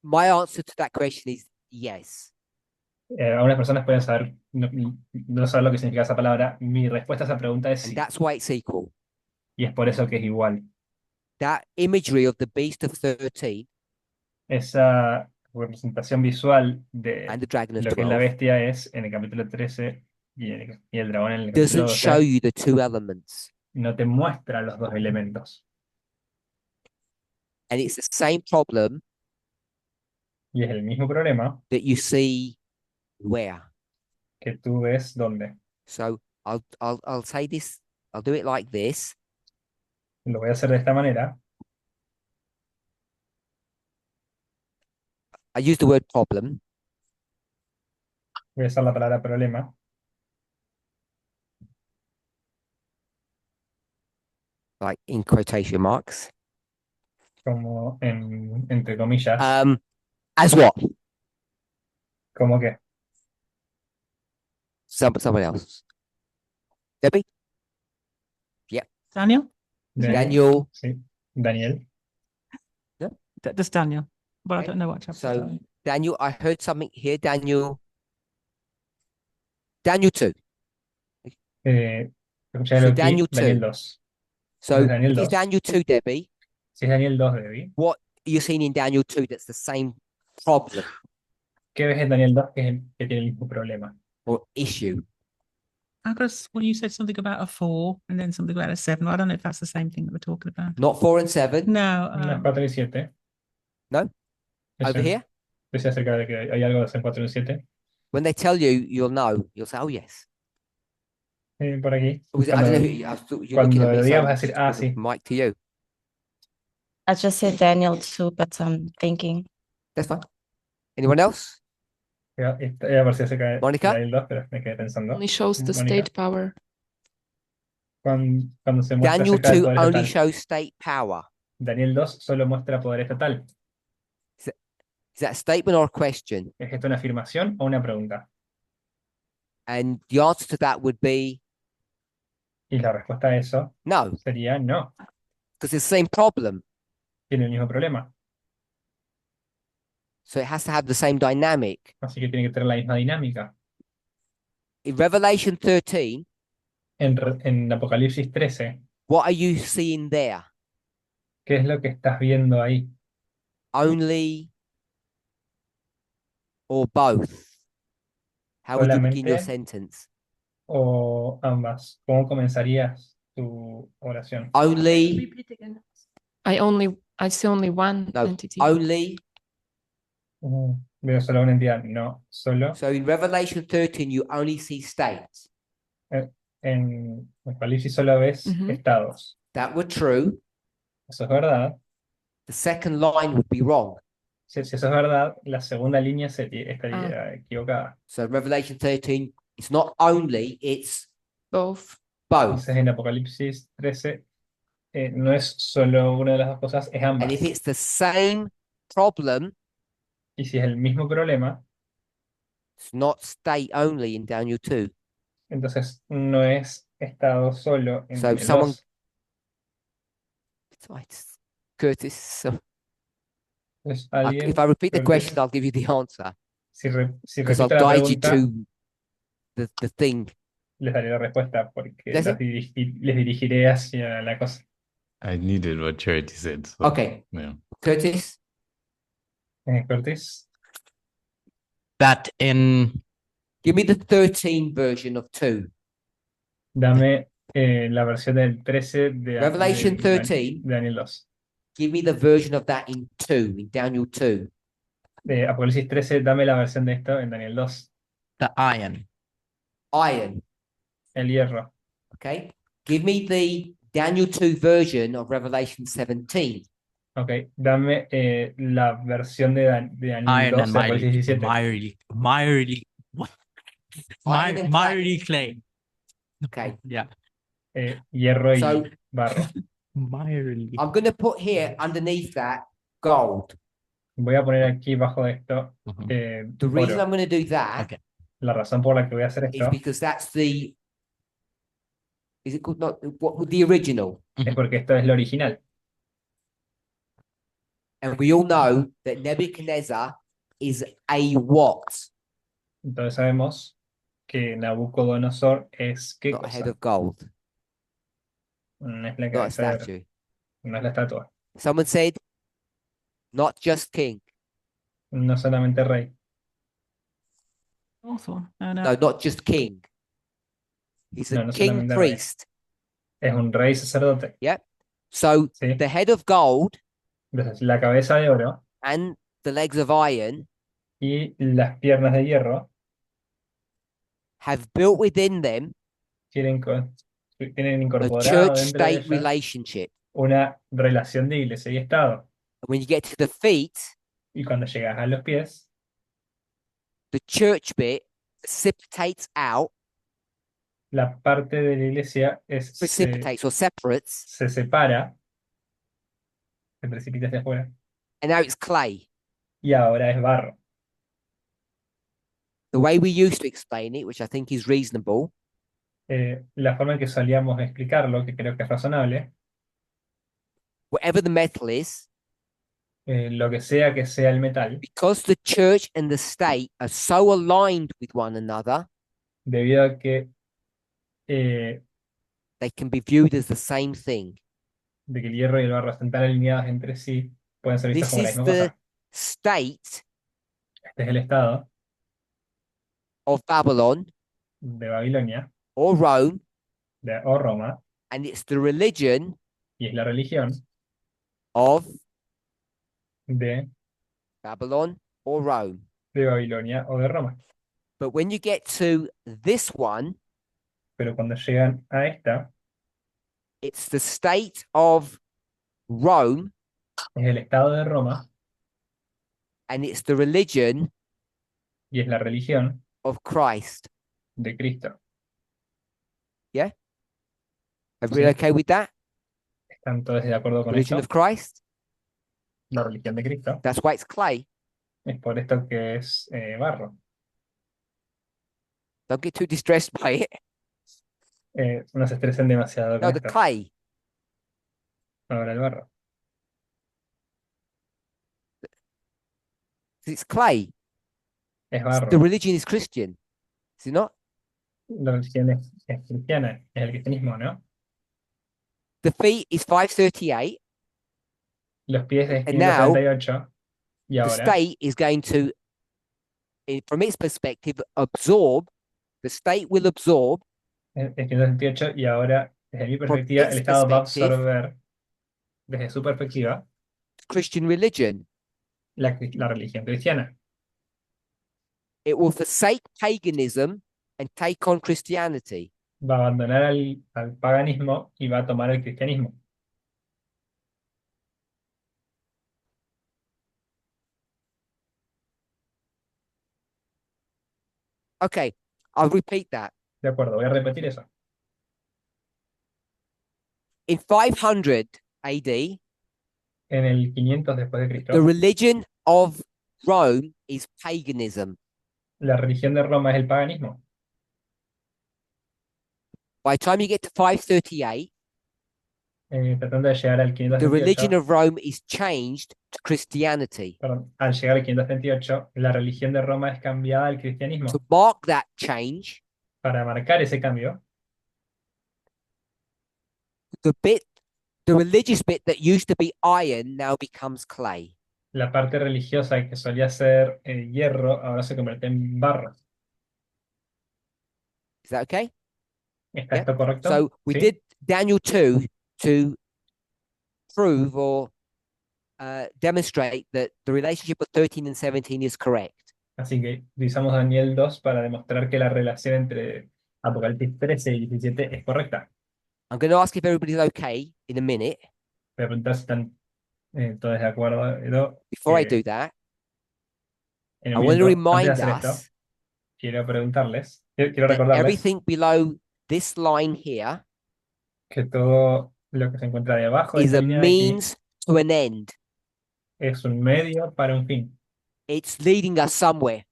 My answer to that question is yes. Algunas personas pueden saber, no saber lo que significa esa palabra. Mi respuesta a esa pregunta es And sí, that's why it's equal. y es por eso que es igual. That imagery of the beast of 13 Esa representación visual de and the dragon of lo que es la 12 bestia es en el capítulo 13 y el dragón en el capítulo doesn't show 12, you the two elements. no te muestra los dos elementos. And it's the same problem Y es el mismo problema that you see where. que tú ves donde. So I'll say this, I'll do it like this. Lo voy a hacer de esta manera. I use the word problem. Voy a usar la palabra problema. Like in quotation marks. Como entre comillas. As what? Como que. Someone else. Debbie? Daniel? Daniel. Sí. Daniel. Just Daniel. But I Okay. don't know what chapter. So Daniel, I heard something here. Daniel 2. Escuché So algo aquí. Daniel 2. Daniel 2. So Es Daniel if 2. it's Daniel 2, Debbie, Si es Daniel 2, Debbie. what are you seeing in Daniel 2 that's the same problem ¿Qué ves en Daniel 2 que tiene el mismo problema? or issue? Well, you said something about a 4 and then something about a 7. I don't know if that's the same thing that we're talking about. Not 4 and 7. No. No es 4 y 7. No? Over here? Dice acerca de que hay algo de 4 y 7. When they tell you, you'll know. You'll say, oh, yes. Por aquí. Was it, I don't know who, I thought you're looking at Cuando me. digas So vas a decir, just give the sí. mic to you. I just said Daniel too, but I'm thinking. That's fine. Anyone else? Ya apareció acerca de Mónica? Daniel 2, pero me quedé pensando. Only shows the Mónica. state power. Cuando se muestra Daniel acerca del 2 poder only estatal. shows state power. Daniel 2 solo muestra poder estatal. Is that a statement or a question? ¿Es esto una afirmación o una pregunta? And the answer to that would be Y la respuesta a eso no, sería no. because it's the same problem. Tiene el mismo problema. So it has to have the same dynamic. Así que tiene que tener la misma dinámica. In Revelation 13, En Apocalipsis 13, what are you seeing there? ¿qué es lo que estás viendo ahí? Only or both? How would you begin your Solamente sentence? o ambas. ¿Cómo comenzarías tu oración? Only, I see only one no, entity. only. Veo solo una entidad, no, solo. So in Revelation 13, you only see states. En Apocalipsis solo ves estados. That were true. Eso es verdad. The second line would be wrong. Si eso es verdad, la segunda línea estaría equivocada. So Revelation 13, it's not only, it's Both. both. Entonces en Apocalipsis 13 no es solo una de las dos cosas, es ambas. And if it's the same problem, Y si es el mismo problema, it's not state only in Daniel 2. entonces no es estado solo en So Daniel someone, 2. Curtis, so Entonces, alguien, if I repeat the Curtis, question, I'll give you the answer si because I'll repito la guide you pregunta, to the thing. les daré la respuesta porque ¿Ya sé? les dirigiré hacia la cosa. I needed what Charity said. So, Okay. yeah. Curtis, Cortés, That in give me the 13 version of 2. dame la versión del 13 de Revelation 13. de Daniel 2. Give me the version of that in 2, in Daniel 2. De Apocalipsis 13, dame la versión de esto en Daniel 2. the iron. Iron, El hierro. okay? Give me the Daniel 2 version of Revelation 17. Ok, dame la versión de Daniel Iron 2 and de Apocalipsis mighty, 17. what? Iron and Mighty clay. Okay. Yeah. Hierro y So- barro. Mighty. I'm going to put here underneath that gold. Voy a poner aquí bajo de esto The reason oro. I'm going to do that Okay. La razón por la que voy a hacer is esto because that's the, is it called, not, what, the original. es porque esto es lo original. And we all know that Nebuchadnezzar is a what? Entonces sabemos que Nabucodonosor es ¿qué Not a head cosa? of gold, No es la not a cabeza de oro, statue. no es la estatua, Someone said, not just king. no solamente rey. Hawthorne. No, no. No, not just king. He's No, a no king solamente rey. priest. Es un rey sacerdote. So Sí. the head of gold Entonces, la cabeza de oro and the legs of iron y las piernas de hierro have built within them tienen a incorporado dentro de church-state ellas relationship. una relación de iglesia y Estado. When you get to the feet, Y cuando llegas a los pies, the church bit precipitates out, la parte de la iglesia precipitates or separates, se separa, se precipita hacia afuera, and now it's clay. y ahora es barro. The way we used to explain it, which I think is reasonable, La forma en que solíamos explicarlo, que creo que es razonable, whatever the metal is, lo que sea el metal, because the church and the state are so aligned with one another, debido a que, de they can be viewed as the same thing. que el hierro y el barro están tan alineados entre sí, pueden ser vistos This como la is misma the cosa. state Este es el estado of Babylon de Babilonia, or Rome, o Roma, and it's the religion y es la religión of de Babylon or Rome. Babilonia o de Roma. But when you get to this one, Pero cuando llegan a esta, it's the state of Rome es el estado de Roma and it's the religion y es la religión of Christ. de Cristo. Everybody Sí. okay with that? ¿Están todos de acuerdo con Religion esto? of Christ. La religión de Cristo. That's why it's clay. Es por esto que es barro. Don't get too distressed by it. No se estresen demasiado No, con the esto. clay. Ahora el barro. It's clay. Es The barro. religion is Christian. Is it not? La religión es cristiana, es el cristianismo, ¿no? The feet is 538. Los pies es And now, 538 y The ahora state is going to, from its perspective, absorb. The state will absorb es 538 y ahora desde mi perspectiva its el Estado va a perspective- absorber desde su perspectiva Christian religion. la religión cristiana. It will forsake paganism and take on Christianity. Va a abandonar al paganismo y va a tomar el cristianismo. Okay, I'll repeat that. De acuerdo, voy a repetir eso. In 500 AD, En el 500 después de Cristo, the religion of Rome is paganism. la religión de Roma es el paganismo. By the time you get to 538, Tratando de llegar al the religion 538, of Rome is changed to Christianity. perdón, al llegar al 538, la religión de Roma es cambiada al cristianismo. To mark that change, Para marcar ese cambio, the religious bit that used to be iron now becomes clay. la parte religiosa que solía ser hierro ahora se convierte en barro. Is that okay? ¿Está Yeah. esto correcto? So we ¿Sí? did Daniel 2 to prove or demonstrate that the relationship of 13 and 17 is correct. Así que utilizamos Daniel 2 para demostrar que la relación entre Apocalipsis 13 y 17 es correcta. I'm going to ask if everybody's okay in a minute. Voy a preguntar si están todos de acuerdo. Before I Eh, do that, en I un want to minuto, antes de remind hacer esto, us quiero preguntarles, quiero that recordarles everything below this line here que todo lo que se encuentra debajo de is esta a línea de aquí means to an end. es un medio para un fin. It's leading us somewhere.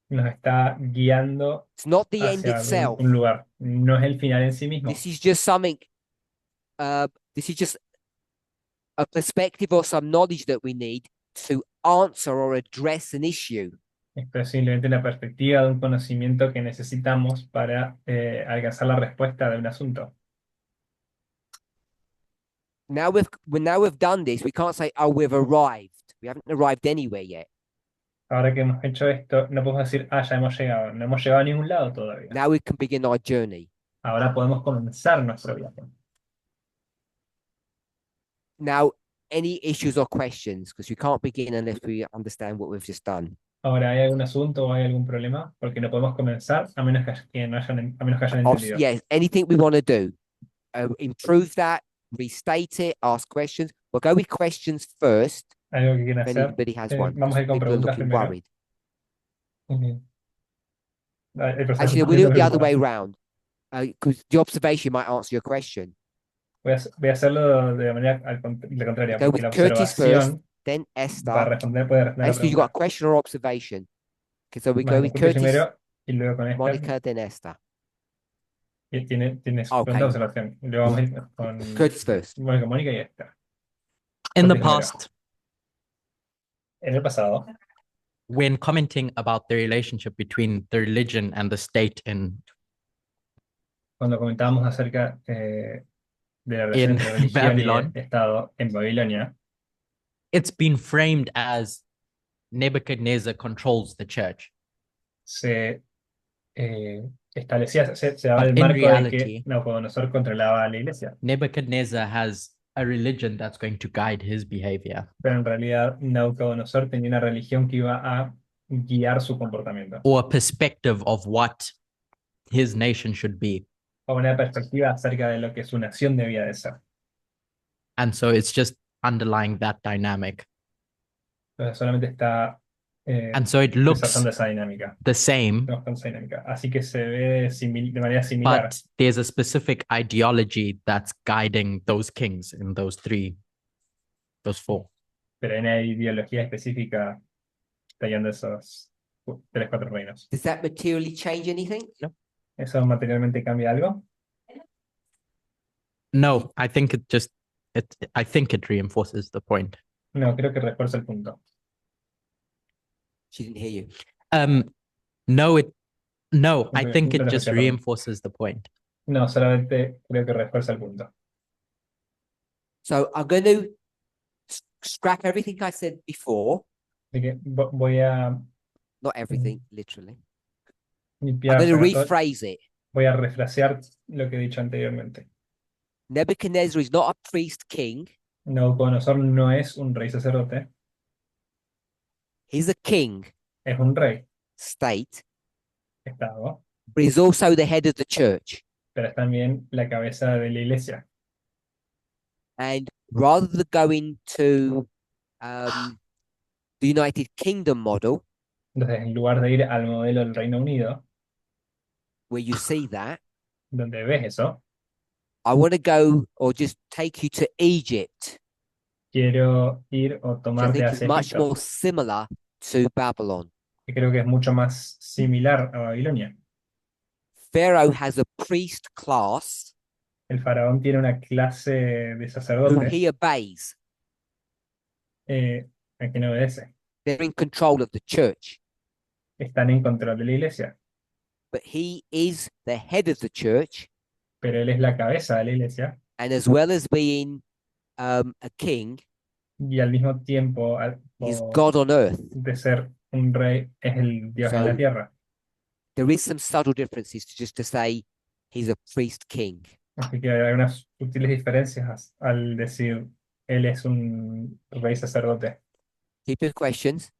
Nos está guiando It's not the end hacia itself. un lugar. No es el final en sí mismo. This is just something, this is just a perspective or some knowledge that we need to answer or address an issue. Esto es simplemente la perspectiva de un conocimiento que necesitamos para alcanzar la respuesta de un asunto. Now we've done this, we can't say, oh, we've arrived. We haven't arrived anywhere yet. Ahora que hemos hecho esto, no podemos decir, ah, ya hemos llegado. No hemos llegado a ningún lado todavía. Now we can begin our journey. Ahora podemos comenzar nuestro viaje. Now, any issues or questions, because we can't begin unless we understand what we've just done. Ahora, ¿hay algún asunto o hay algún problema? Porque no podemos comenzar a menos que no hayan, a menos que hayan entendido. Yes, anything we want to do. Improve that, restate it, ask questions. We'll go with questions first. Algo que quieran If hacer. anybody has one. Vamos a ir con People are preguntas looking primero. worried. Ujú. El profesor Actually, está we'll do it the viendo other way preocupada. around. Because the observation might answer your question. Voy a hacerlo de manera la contraria, Go porque with la Curtis first, observación then va a Esther. puede responder la Basically, you've got a pregunta. question or observation. Okay, so we Vale, go with con Curtis Curtis, primero y luego con Esther. Monica, then Esther. Y tiene su Okay. pregunta de observación. Y luego vamos a ir con Curtis first. Mónica y Esther. In the Curtis primero. past, En el pasado, when commenting about the relationship between the religion and the state cuando comentábamos acerca de la relación In entre religión Babylon. y Estado en Babilonia, it's been framed as Nebuchadnezzar controls the church. se establecía, se daba But el in marco de que reality- Nabucodonosor controlaba a la iglesia. Nebuchadnezzar has a religion that's going to guide his behavior, Pero en realidad Nabucodonosor tenía una religión que iba a guiar su comportamiento. or a perspective of what his nation should be. O una perspectiva acerca de lo que su nación debía de ser. And so it's just underlying that dynamic. Entonces solamente está And so it looks desarrollando esa dinámica. the same, Mostrando esa dinámica. Así que se ve de manera similar. but there's a specific ideology that's guiding those kings in those four. Pero hay una ideología específica tallando esos 3, 4 reinos. Does that materially change anything? No. ¿Eso materialmente cambia algo? No, I think I think it reinforces the point. No, creo que refuerza el punto. She didn't hear you. No, I Okay, think it entonces just repito. reinforces the point. No, solamente creo que refuerza el punto. So I'm going to scrap everything I said before. Así que voy a Not everything, literally. I'm limpiar, going to sacar todo- rephrase it. voy a refrasear lo que he dicho anteriormente. Nebuchadnezzar is not a priest king. Nabucodonosor no es un rey sacerdote, He's a king, es un rey, state, estado, but he's also the head of the church. pero es también la cabeza de la iglesia. And rather than going to the United Kingdom model, Entonces, en lugar de ir al modelo del Reino Unido, where you see that, donde ves eso, I want to go or just take you to Egypt, quiero ir o which I tomarte think is hacia much Egipto, more similar to Babylon. que creo que es mucho más similar a Babilonia. Pharaoh has a priest class El faraón tiene una clase de who sacerdotes he obeys. a quien obedece. They're in control of the church, Están en control de la iglesia, but he is the head of the church, pero él es la cabeza de la iglesia and as well as being a king, y al mismo tiempo, he's o God on earth. de ser un rey, es el Dios en la So- tierra. There is some subtle differences to say he's a priest king. Así que hay unas sutiles diferencias al decir él es un rey sacerdote. Keep your questions.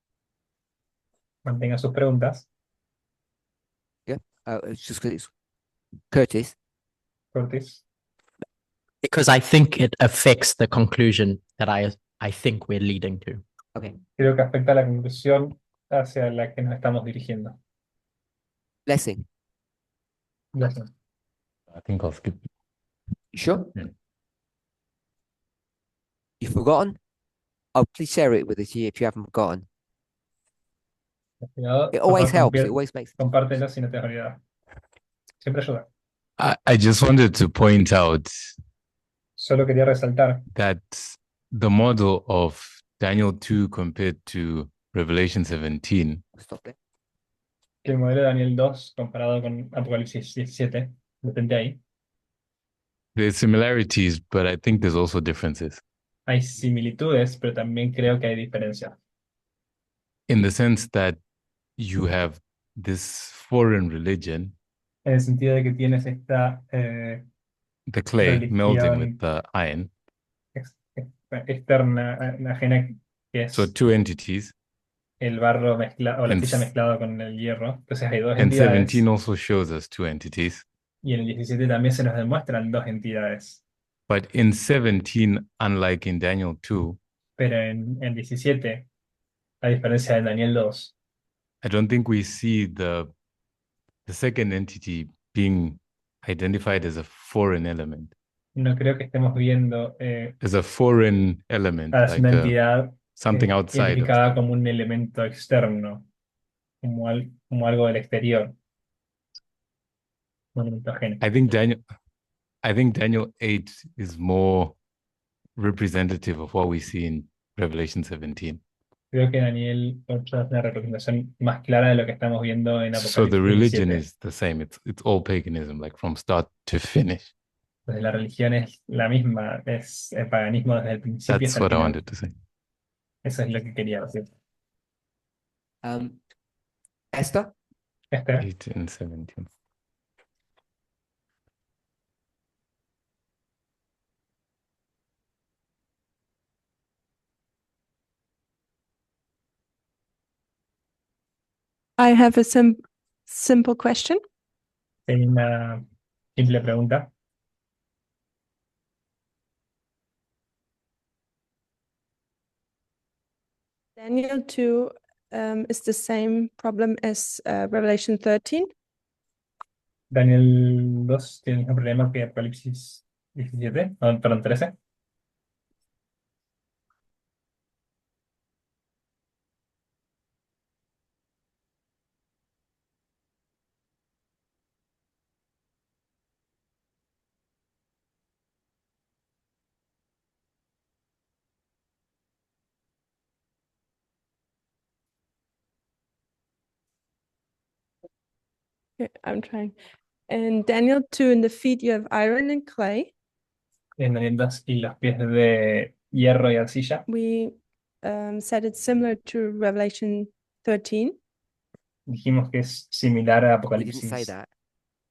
Mantenga sus preguntas. It's just 'cause it's Curtis. Curtis. Because I think it affects the conclusion that I think we're leading to. Okay. Creo que afecta a la conclusión hacia la que nos estamos dirigiendo. Blessing. Gracias. I think I'll skip. You sure? Yeah. You've forgotten? Oh, please share it with us if you haven't forgotten. Cuidado, It always por favor, helps. It always makes. compártelo si no te has olvidado. Siempre ayuda. I just wanted to point out Solo quería resaltar that the model of Daniel 2 compared to Revelation 17 Stop there. que el modelo de Daniel 2 comparado con Apocalipsis 17, detente ahí, there's similarities, but I think there's also differences hay similitudes, pero también creo que hay diferencias. in the sense that you have this foreign religion, En el sentido de que tienes esta the clay melding with religión the iron. externa, ajena, que es So two entities, el barro mezclado o la And arcilla s- mezclado con el hierro. Entonces hay dos and entidades. 17 also shows us two entities. Y en el 17 también se nos demuestran dos entidades. But in 17, unlike in Daniel 2, Pero en 17, a diferencia de Daniel 2, I don't think we see the second entity being identified as a foreign element, no creo que estemos viendo as a foreign element, a like una entidad something outside of identificada como un elemento externo, como, como algo del exterior, un elemento ajeno. I think Daniel 8 is more representative of what we see in Revelation 17. Creo que Daniel 8 es una representación más clara de lo que estamos viendo en So the Apocalipsis religion 17. is the same. It's all paganism, like from start to finish. Entonces la religión es la misma, es el paganismo desde el principio That's hasta el what I final. wanted to say. Eso es lo que quería decir. Esther? Esther, 8 and 17. I have a simple question. hay una simple pregunta. Daniel 2 is the same problem as Revelation 13. Daniel 2 tiene el mismo problema que Apocalipsis 17, perdón, 13. Okay, I'm trying. In Daniel 2, in the feet you have iron and clay. En Daniel 2 y los pies de hierro y arcilla. We said it's similar to Revelation 13. Dijimos que es similar a We didn't say Apocalipsis that.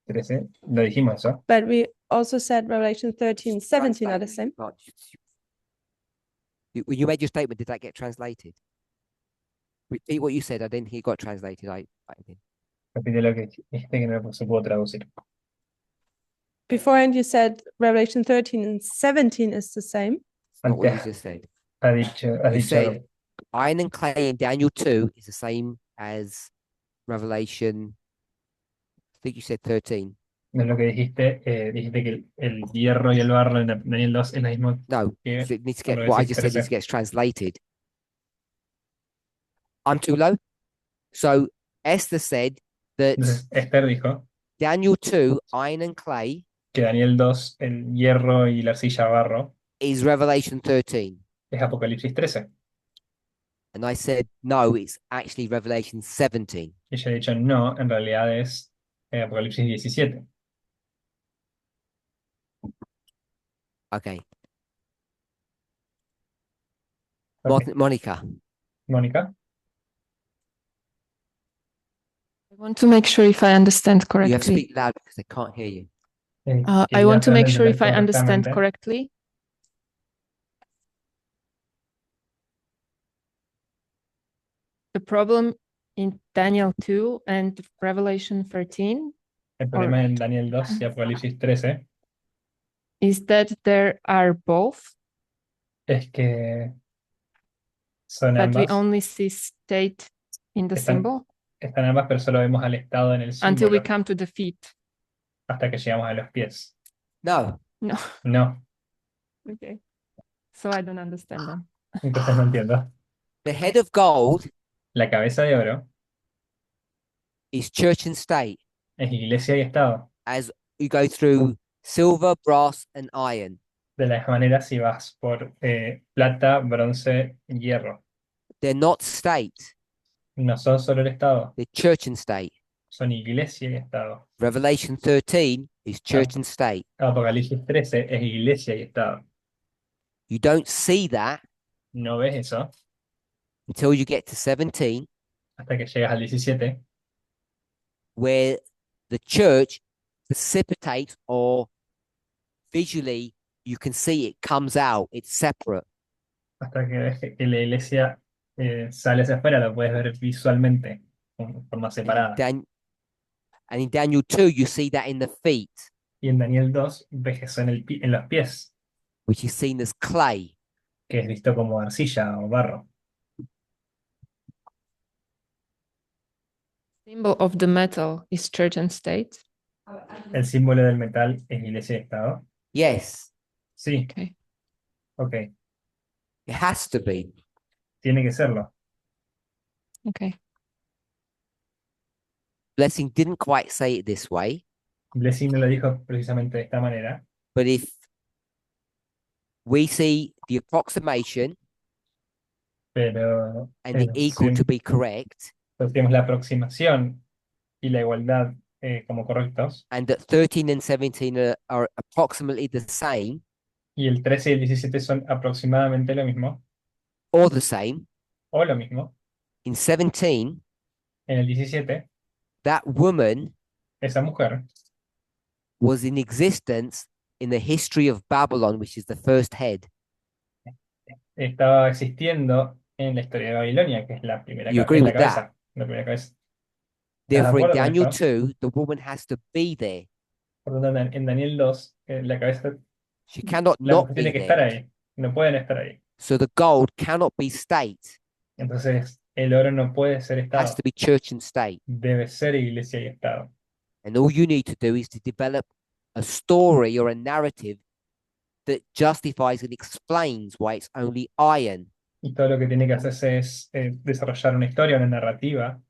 13. Lo dijimos eso. But we also said Revelation 13 and 17 are the same. But when you made your statement, did that get translated? Repeat what you said. I didn't hear it got translated. I didn't. Repite lo que dijiste que no se pudo traducir. Beforehand, you said Revelation 13 and 17 is the same. Not what you Antes just said. has dicho, You said iron and clay in Daniel 2 is the same as Revelation. I think you said 13. no es lo que dijiste. Dijiste que el hierro y el barro en Daniel 2 es lo mismo No, que so it needs to get Revelation what I just said needs 13. to get translated. I'm too low. So Esther said that Entonces, Esther dijo Daniel 2, iron and clay, que Daniel 2, el hierro y la arcilla barro, is Revelation 13. es Apocalipsis 13. And I said, no, it's actually Revelation 17. Y ella ha dicho, no, en realidad es Apocalipsis 17. Okay. Ok. Monica, Mónica, I want to make sure if I understand you have to correctly. speak loud because they can't hear you. I quería want to tratar make de sure if I entender understand correctamente. correctly. The problem in Daniel 2 and Revelation 13, El problema en Daniel 2 y Apocalipsis 13 is that there are both, Es que son but we ambas. only see state in the Están, symbol están ambas, pero solo vemos al estado en el until we símbolo come to the feet. hasta que llegamos a los pies. No. No. No, Okay. So I don't understand them. entonces no entiendo. The head of gold La cabeza de oro is church and state es iglesia y estado. as you go through silver, brass, and iron. De la misma manera, si vas por plata, bronce y hierro, They're not state, no son solo el estado, they're church and state. son iglesia y estado. Revelation 13 is church and state. Apocalipsis 13 es iglesia y estado. You don't see that No ves eso until you get to 17, hasta que llegas al 17, where the church precipitates, or visually you can see it comes out, it's separate. hasta que ves que la iglesia sale hacia afuera, lo puedes ver visualmente, de forma separada. And in Daniel 2, you see that in the feet, Y en Daniel 2 ves eso en los pies, which is seen as clay. que es visto como arcilla o barro. Symbol of the metal is church and state. El símbolo del metal es iglesia y estado. Yes, Sí, Okay. ok, it has to be. tiene que serlo. Okay. Blessing didn't quite say it this way, Blessing no lo dijo precisamente de esta manera, but if we see the approximation pero and the equal to be correct, pues tenemos la aproximación y la igualdad como correctos, and that 13 and 17 are approximately the same y el 13 y el 17 son aproximadamente lo mismo, or the same, o lo mismo, in 17, en el 17, that woman esa mujer was in existence in the history of Babylon, which is the first head. estaba existiendo en la historia de Babilonia, que es la primera, You es agree la with that? cabeza, la primera cabeza. Therefore, in acuerdo con Daniel esto? 2, the woman has to be there. Por lo tanto, en Daniel 2, la cabeza, She cannot la not mujer be tiene que estar there. ahí, no pueden estar ahí. So the gold cannot be state. Entonces, el oro no puede ser It has estado, to be church and state. debe ser iglesia y estado. And all you need to do is to develop a story or a narrative that justifies and explains why it's only iron. Y todo lo que tiene que hacerse es desarrollar una historia, una narrativa,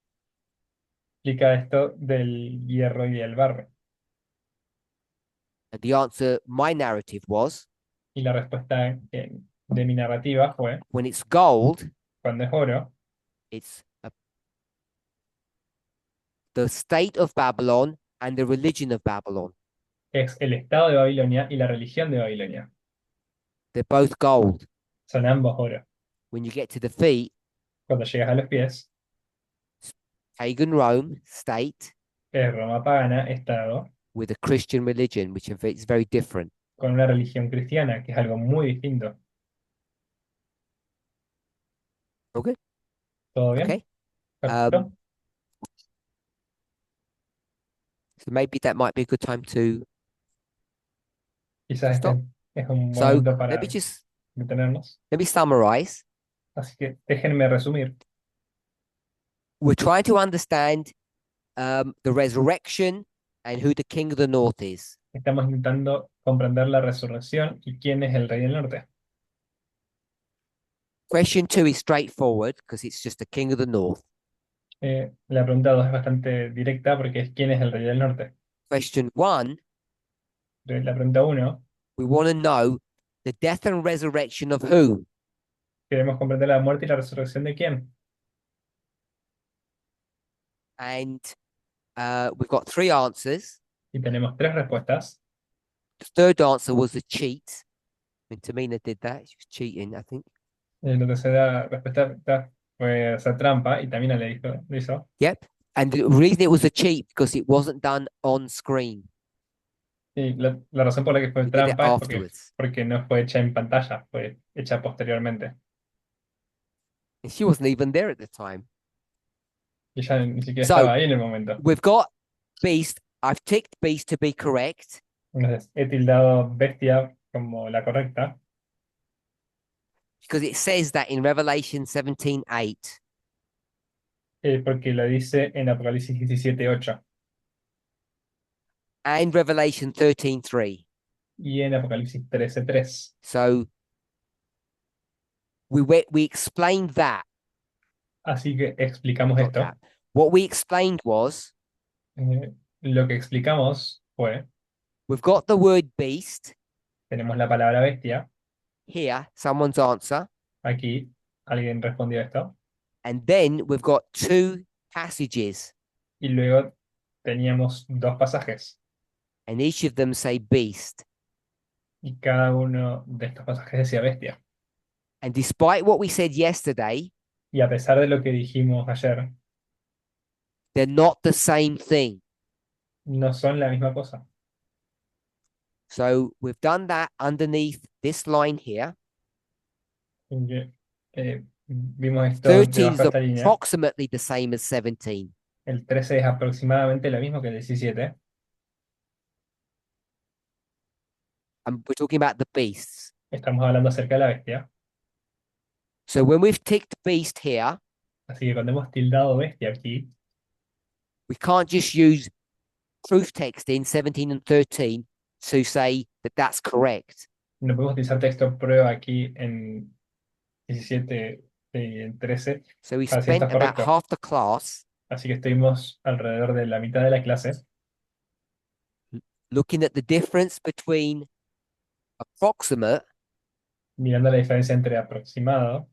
explica esto del hierro y del barro. And the answer, my narrative was, Y la respuesta de mi narrativa fue, when it's gold, cuando es oro, it's the state of Babylon and the religion of Babylon. es el estado de Babilonia y la religión de Babilonia. They're both gold. Son ambos oro. When you get to the feet, Cuando llegas a los pies, pagan Rome, state, es Roma pagana, estado, with a Christian religion, which is very different. con una religión cristiana, que es algo muy distinto. Okay. ¿Todo bien? Okay. Perfecto. So maybe that might be a good time to Quizás stop. es un So momento para let me summarize. Así que déjenme resumir. We're trying to understand the resurrection and who the king of the north is. Estamos intentando comprender la resurrección y quién es el rey del norte. Question 2 is straightforward because it's just the king of the north. La pregunta 2 es bastante directa porque es quién es el rey del norte. Question 1, La pregunta 1, we want to know the death and resurrection of who? queremos comprender la muerte y la resurrección de quién. And we've got 3 answers. Y tenemos 3 respuestas. The third answer was the cheat. I mean, Tamina did that. She was cheating, I think. La tercera respuesta fue hacer trampa y también lo hizo. Yep. And the reason it was a cheat because it wasn't done on screen. Y la razón por la que fue We did it trampa es afterwards. porque no fue hecha en pantalla, fue hecha posteriormente. And she wasn't even there at the time. Y ella ni siquiera So, estaba ahí en el momento. We've got beast. I've ticked beast to be correct. Entonces, he tildado bestia como la correcta, because it says that in Revelation 17:8. Porque lo dice en Apocalipsis 17:8 And Revelation 13:3. y en Apocalipsis 13:3. So we explained that. Así que explicamos Got esto. that. What we explained was Lo que explicamos fue, we've got the word beast tenemos la palabra bestia, here, someone's answer, aquí alguien respondió esto, and then we've got two passages, y luego teníamos dos pasajes, and each of them say beast. y cada uno de estos pasajes decía bestia. And despite what we said yesterday, Y a pesar de lo que dijimos ayer, they're not the same thing. no son la misma cosa. So we've done that underneath this line here. Vimos esto 13 debajo is de esta línea. approximately the same as 17. El 13 es aproximadamente lo mismo que el 17. And we're talking about the beasts. Estamos hablando acerca de la bestia. So when we've ticked beast here, Así que cuando hemos tildado bestia aquí, we can't just use proof text in 17 and 13 to say that that's correct. no podemos utilizar texto prueba aquí en 17 y en 13 So we para decir spent esto es about correcto. half the class Así que estuvimos alrededor de la mitad de la clase looking at the difference between approximate mirando la diferencia entre aproximado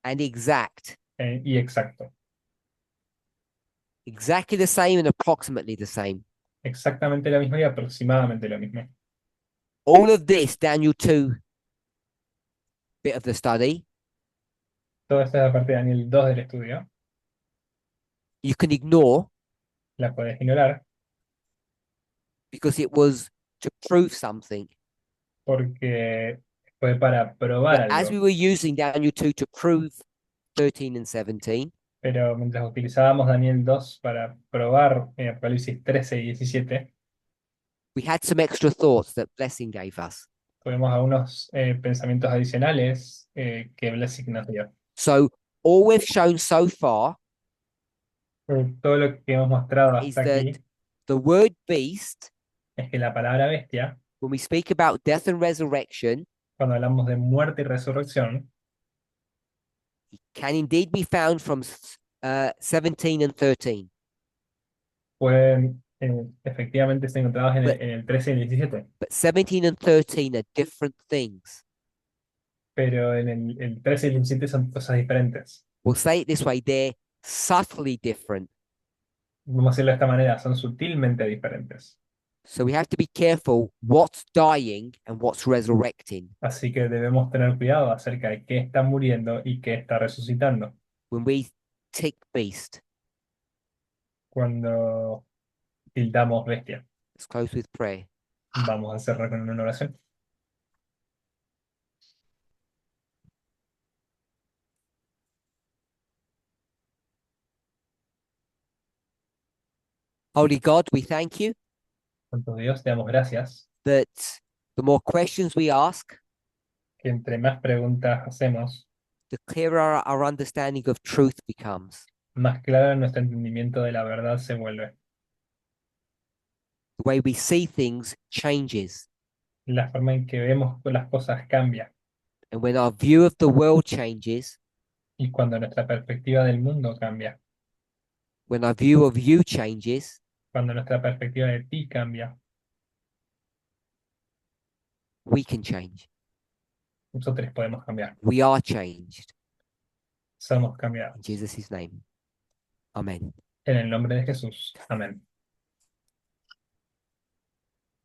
and exact. y exacto. Exactly the same and approximately the same. Exactamente lo mismo y aproximadamente lo mismo. All of this, Daniel 2 bit of the study, Todo esto es la parte de Daniel 2 del estudio. you can ignore La puedes ignorar because it was to prove something. porque fue para probar But as we algo. were using Daniel 2 to prove 13 and 17, Pero mientras utilizábamos Daniel 2 para probar en Apocalipsis 13 y 17, we had some extra thoughts that Blessing gave us. tuvimos algunos pensamientos adicionales que Blessing nos dio. So all we've shown so far Todo lo que hemos mostrado is hasta that aquí the word beast, es que la palabra bestia, when we speak about death and resurrection, cuando hablamos de muerte y resurrección, can indeed be found from 17 and 13. pueden efectivamente ser encontrados en But- el 13 y el 17. But 17 and 13 are different things. Pero en el 13 y el 17 son cosas diferentes. We'll say it this way, they're subtly different. Vamos a decirlo de esta manera, son sutilmente diferentes. So we have to be careful what's dying and what's resurrecting Así que debemos tener cuidado acerca de qué está muriendo y qué está resucitando. when we tick beast. Cuando tildamos bestia. Let's close with prayer. Vamos a cerrar con una oración. Holy God, we thank you Santo Dios, te damos gracias, that the more questions we ask, que entre más preguntas hacemos, the clearer our understanding of truth becomes. más claro nuestro entendimiento de la verdad se vuelve. The way we see things changes. La forma en que vemos las cosas cambia. And when our view of the world changes, Y cuando nuestra perspectiva del mundo cambia, when our view of you changes, cuando nuestra perspectiva de ti cambia, we can change. nosotros podemos cambiar. We are changed. Somos cambiados. In Jesus' name. Amen. En el nombre de Jesús. Amén.